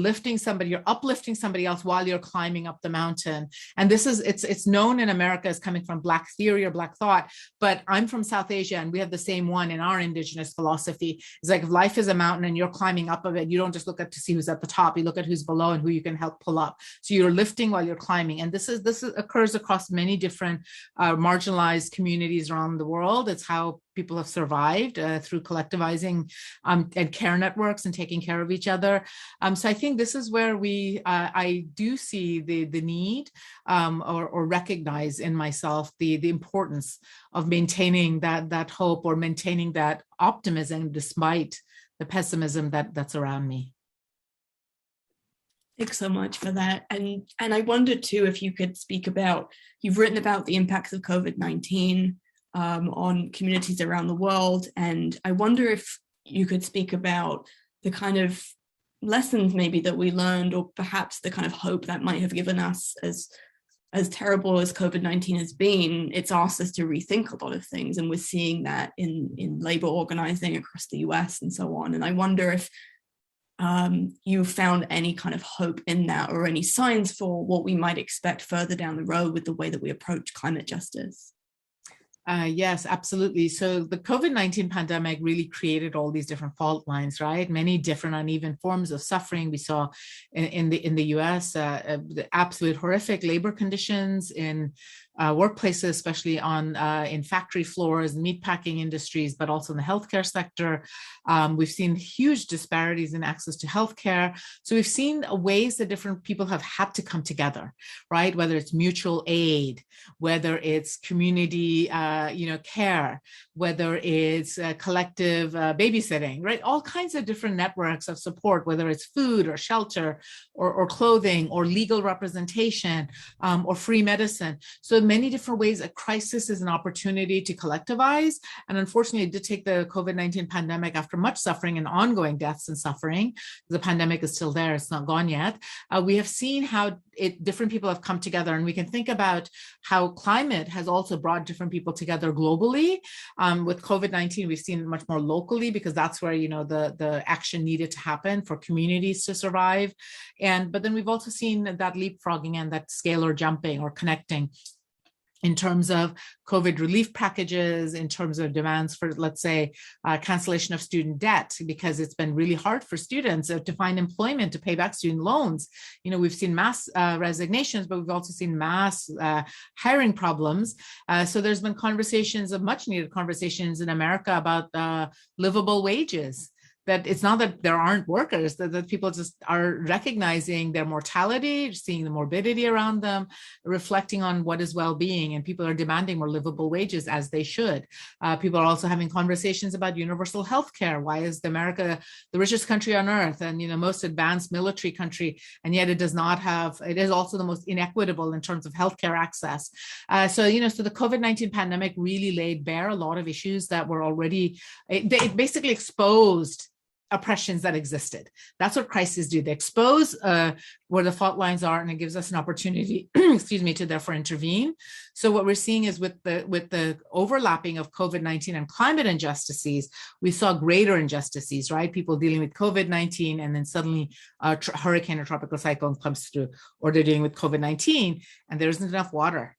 uplifting somebody else while you're climbing up the mountain. And it's known in America as coming from Black theory or Black thought, but I'm from South Asia, and we have the same one in our indigenous philosophy. It's like, if life is a mountain and you're climbing up of it, you don't just look to see who's at the top, you look at who's below and who you can help pull up. So you're lifting while you're climbing. And this occurs across many different marginalized communities around the world. It's how people have survived through collectivizing and care networks and taking care of each other. So I think this is where I do see the need or recognize in myself the importance of maintaining that hope, or maintaining that optimism despite the pessimism that's around me. Thanks so much for that. And I wondered too, if you could speak about, you've written about the impacts of COVID-19 on communities around the world. And I wonder if you could speak about the kind of lessons maybe that we learned, or perhaps the kind of hope that might have given us. As terrible as COVID-19 has been, it's asked us to rethink a lot of things. And we're seeing that in labor organizing across the US and so on. And I wonder if you found any kind of hope in that, or any signs for what we might expect further down the road with the way that we approach climate justice. Yes, absolutely. So the COVID-19 pandemic really created all these different fault lines, right? Many different uneven forms of suffering. We saw in the US, the absolute horrific labor conditions in workplaces, especially in factory floors, meatpacking industries, but also in the healthcare sector. We've seen huge disparities in access to healthcare. So we've seen ways that different people have had to come together, right? Whether it's mutual aid, whether it's community, care, whether it's collective babysitting, right? All kinds of different networks of support, whether it's food or shelter or clothing or legal representation or free medicine. So many different ways. A crisis is an opportunity to collectivize. And unfortunately, it did take the COVID-19 pandemic, after much suffering and ongoing deaths and suffering. The pandemic is still there. It's not gone yet. We have seen how different people have come together. And we can think about how climate has also brought different people together globally. With COVID-19, we've seen it much more locally, because that's where, the action needed to happen for communities to survive. But then we've also seen that leapfrogging and that scalar jumping or connecting in terms of COVID relief packages, in terms of demands for, let's say, cancellation of student debt, because it's been really hard for students to find employment to pay back student loans. We've seen mass resignations, but we've also seen mass hiring problems. So there's been much needed conversations in America about livable wages. that it's not that there aren't workers, that people just are recognizing their mortality, seeing the morbidity around them, reflecting on what is well-being, and people are demanding more livable wages, as they should. People are also having conversations about universal health care. Why is America the richest country on earth and most advanced military country, and yet it does not have, it is also the most inequitable in terms of healthcare access. So the COVID-19 pandemic really laid bare a lot of issues that were already, it basically exposed oppressions that existed. That's what crises do. They expose where the fault lines are, and it gives us an opportunity, excuse me, to therefore intervene. So what we're seeing is with the overlapping of COVID-19 and climate injustices, we saw greater injustices, right? People dealing with COVID-19, and then suddenly a hurricane or tropical cyclone comes through, or they're dealing with COVID-19 and there isn't enough water.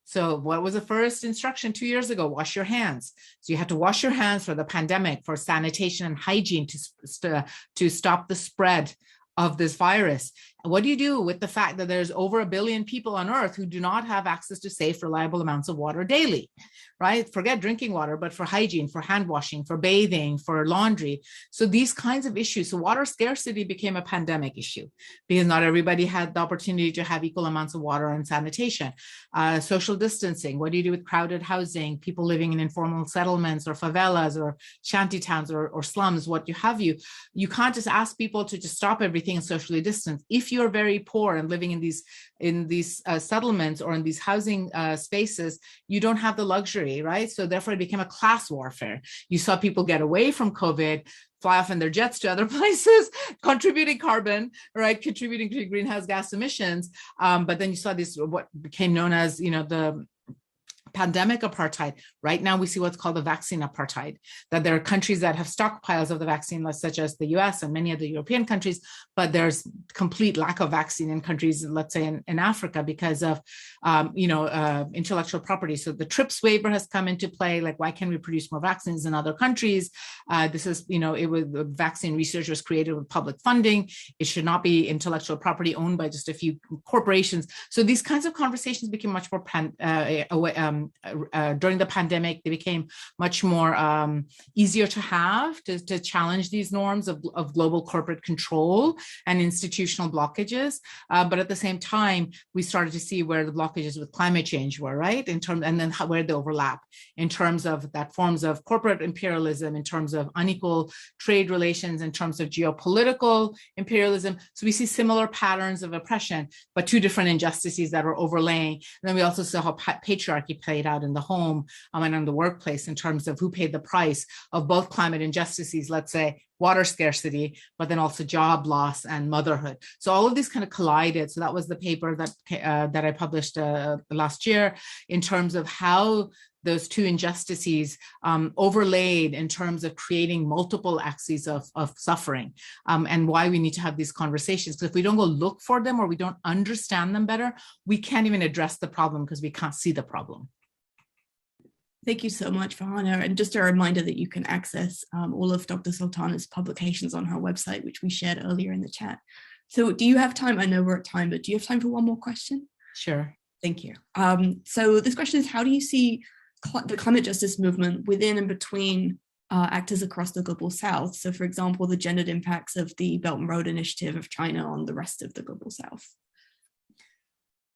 So what was the first instruction 2 years ago? Wash your hands. So you had to wash your hands for the pandemic, for sanitation and hygiene to stop the spread of this virus. What do you do with the fact that there's over 1 billion people on Earth who do not have access to safe, reliable amounts of water daily, right? Forget drinking water, but for hygiene, for hand washing, for bathing, for laundry. So these kinds of issues. So water scarcity became a pandemic issue because not everybody had the opportunity to have equal amounts of water and sanitation. Social distancing. What do you do with crowded housing, people living in informal settlements or favelas or shanty towns or slums, what have you? You can't just ask people to just stop everything and socially distance. If you're very poor and living in these settlements or in these housing spaces, you don't have the luxury, right? So therefore it became a class warfare. You saw people get away from COVID, fly off in their jets to other places, contributing carbon, right? Contributing to greenhouse gas emissions. But then you saw this, what became known as, the pandemic apartheid. Right now, we see what's called the vaccine apartheid, that there are countries that have stockpiles of the vaccine, such as the US and many of the European countries, but there's complete lack of vaccine in countries, let's say in Africa, because of, intellectual property. So the TRIPS waiver has come into play, like why can't we produce more vaccines in other countries? This is, it was vaccine research was created with public funding. It should not be intellectual property owned by just a few corporations. So these kinds of conversations became much more during the pandemic. They became much more easier to have to challenge these norms of global corporate control and institutional blockages. But at the same time, we started to see where the blockages with climate change were, right? And then where they overlap in terms of that forms of corporate imperialism, in terms of unequal trade relations, in terms of geopolitical imperialism. So we see similar patterns of oppression, but two different injustices that are overlaying. And then we also saw how patriarchy played out in the home and in the workplace in terms of who paid the price of both climate injustices, let's say water scarcity, but then also job loss and motherhood. So all of these kind of collided. So that was the paper that I published last year in terms of how those two injustices overlaid in terms of creating multiple axes of suffering, and why we need to have these conversations. Because if we don't go look for them or we don't understand them better, we can't even address the problem because we can't see the problem. Thank you so much, Farhana. And just a reminder that you can access all of Dr. Sultana's publications on her website, which we shared earlier in the chat. So do you have time? I know we're at time, but do you have time for one more question? Sure. Thank you. So this question is, how do you see the climate justice movement within and between actors across the global south? So for example, the gendered impacts of the Belt and Road Initiative of China on the rest of the global south.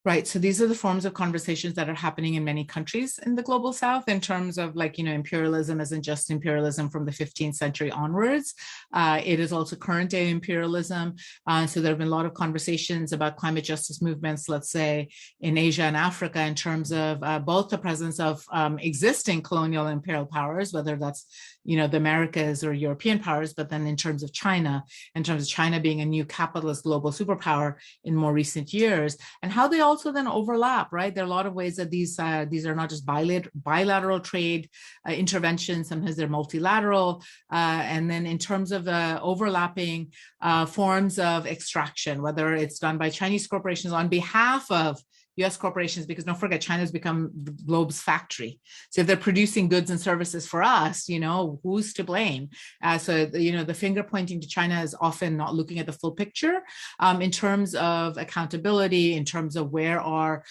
Right. So these are the forms of conversations that are happening in many countries in the global south in terms of imperialism isn't just imperialism from the 15th century onwards. It is also current day imperialism. So there have been a lot of conversations about climate justice movements, let's say in Asia and Africa, in terms of both the presence of existing colonial and imperial powers, whether that's the Americas or European powers, but then in terms of China being a new capitalist global superpower in more recent years, and how they also then overlap, right? There are a lot of ways that these are not just bilateral trade interventions, sometimes they're multilateral, and then in terms of overlapping forms of extraction, whether it's done by Chinese corporations on behalf of US corporations, because don't forget, China's become the globe's factory. So if they're producing goods and services for us, who's to blame? The finger pointing to China is often not looking at the full picture in terms of accountability, in terms of where are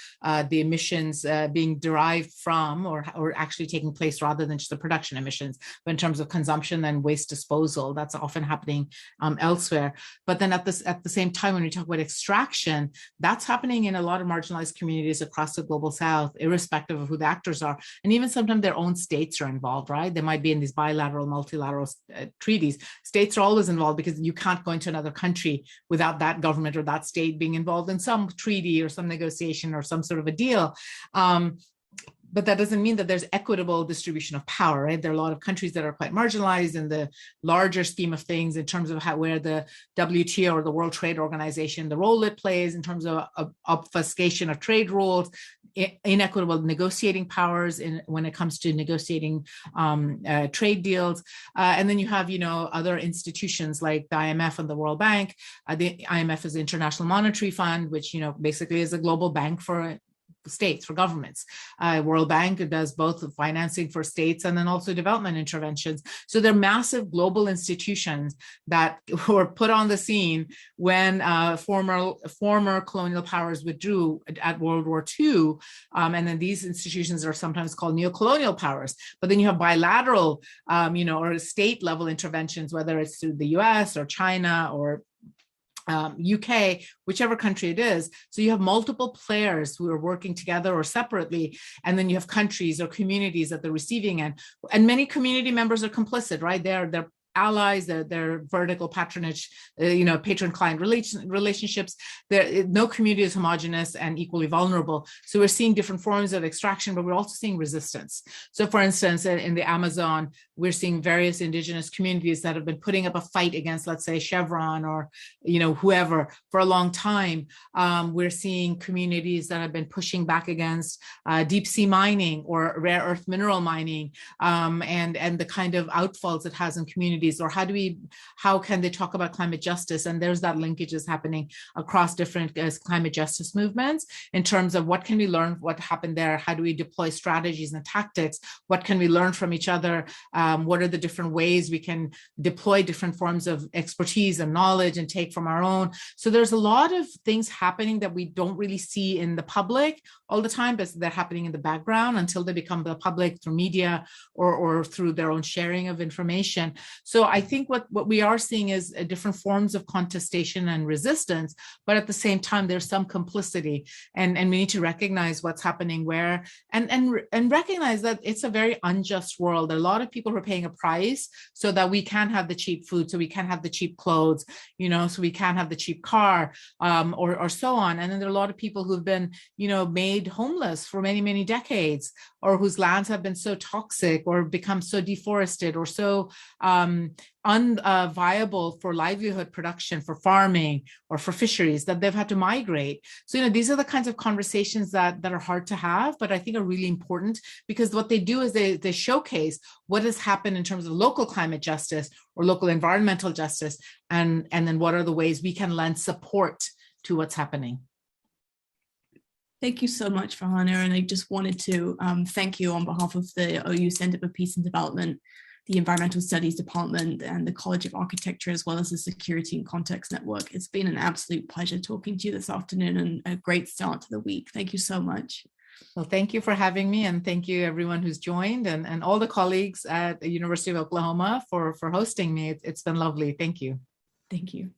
the emissions being derived from or actually taking place, rather than just the production emissions, but in terms of consumption and waste disposal. That's often happening elsewhere. But then at the same time, when we talk about extraction, that's happening in a lot of marginalized communities across the global South, irrespective of who the actors are. And even sometimes their own states are involved, right? They might be in these bilateral, multilateral treaties. States are always involved because you can't go into another country without that government or that state being involved in some treaty or some negotiation or some sort of a deal. But that doesn't mean that there's equitable distribution of power, right? There are a lot of countries that are quite marginalized in the larger scheme of things in terms of where the WTO or the World Trade Organization, the role it plays in terms of obfuscation of trade rules, inequitable negotiating powers when it comes to negotiating trade deals. And then you have, other institutions like the IMF and the World Bank. The IMF is the International Monetary Fund, which, basically is a global bank for states, for governments. World Bank does both financing for states and then also development interventions. So they're massive global institutions that were put on the scene when former colonial powers withdrew at World War II. And then these institutions are sometimes called neo-colonial powers. But then you have bilateral, or state level interventions, whether it's through the US or China or UK, whichever country it is. So you have multiple players who are working together or separately, and then you have countries or communities at the receiving end. And many community members are complicit, right? They're allies, their vertical patronage, patron-client relationships. No community is homogenous and equally vulnerable. So we're seeing different forms of extraction, but we're also seeing resistance. So for instance, in the Amazon, we're seeing various indigenous communities that have been putting up a fight against, let's say, Chevron or, whoever for a long time. We're seeing communities that have been pushing back against deep sea mining or rare earth mineral mining, and the kind of outfalls it has in communities. Or how can they talk about climate justice? And there's that linkage is happening across different climate justice movements in terms of what can we learn, what happened there? How do we deploy strategies and tactics? What can we learn from each other? What are the different ways we can deploy different forms of expertise and knowledge and take from our own? So there's a lot of things happening that we don't really see in the public all the time, but they're happening in the background until they become the public through media or through their own sharing of information. So I think what we are seeing is different forms of contestation and resistance, but at the same time, there's some complicity, and we need to recognize what's happening where, and recognize that it's a very unjust world. There are a lot of people who are paying a price so that we can have the cheap food, so we can have the cheap clothes, so we can have the cheap car, or so on. And then there are a lot of people who've been, made homeless for many, many decades, or whose lands have been so toxic or become so deforested or so unviable for livelihood production, for farming or for fisheries, that they've had to migrate. So, these are the kinds of conversations that are hard to have, but I think are really important, because what they do is they showcase what has happened in terms of local climate justice or local environmental justice, and then what are the ways we can lend support to what's happening. Thank you so much, Farhana. And I just wanted to thank you on behalf of the OU Center for Peace and Development, the Environmental Studies Department, and the College of Architecture, as well as the Security and Context Network. It's been an absolute pleasure talking to you this afternoon, and a great start to the week. Thank you so much. Well, thank you for having me, and thank you everyone who's joined, and all the colleagues at the University of Oklahoma for hosting me. It's been lovely. Thank you. Thank you.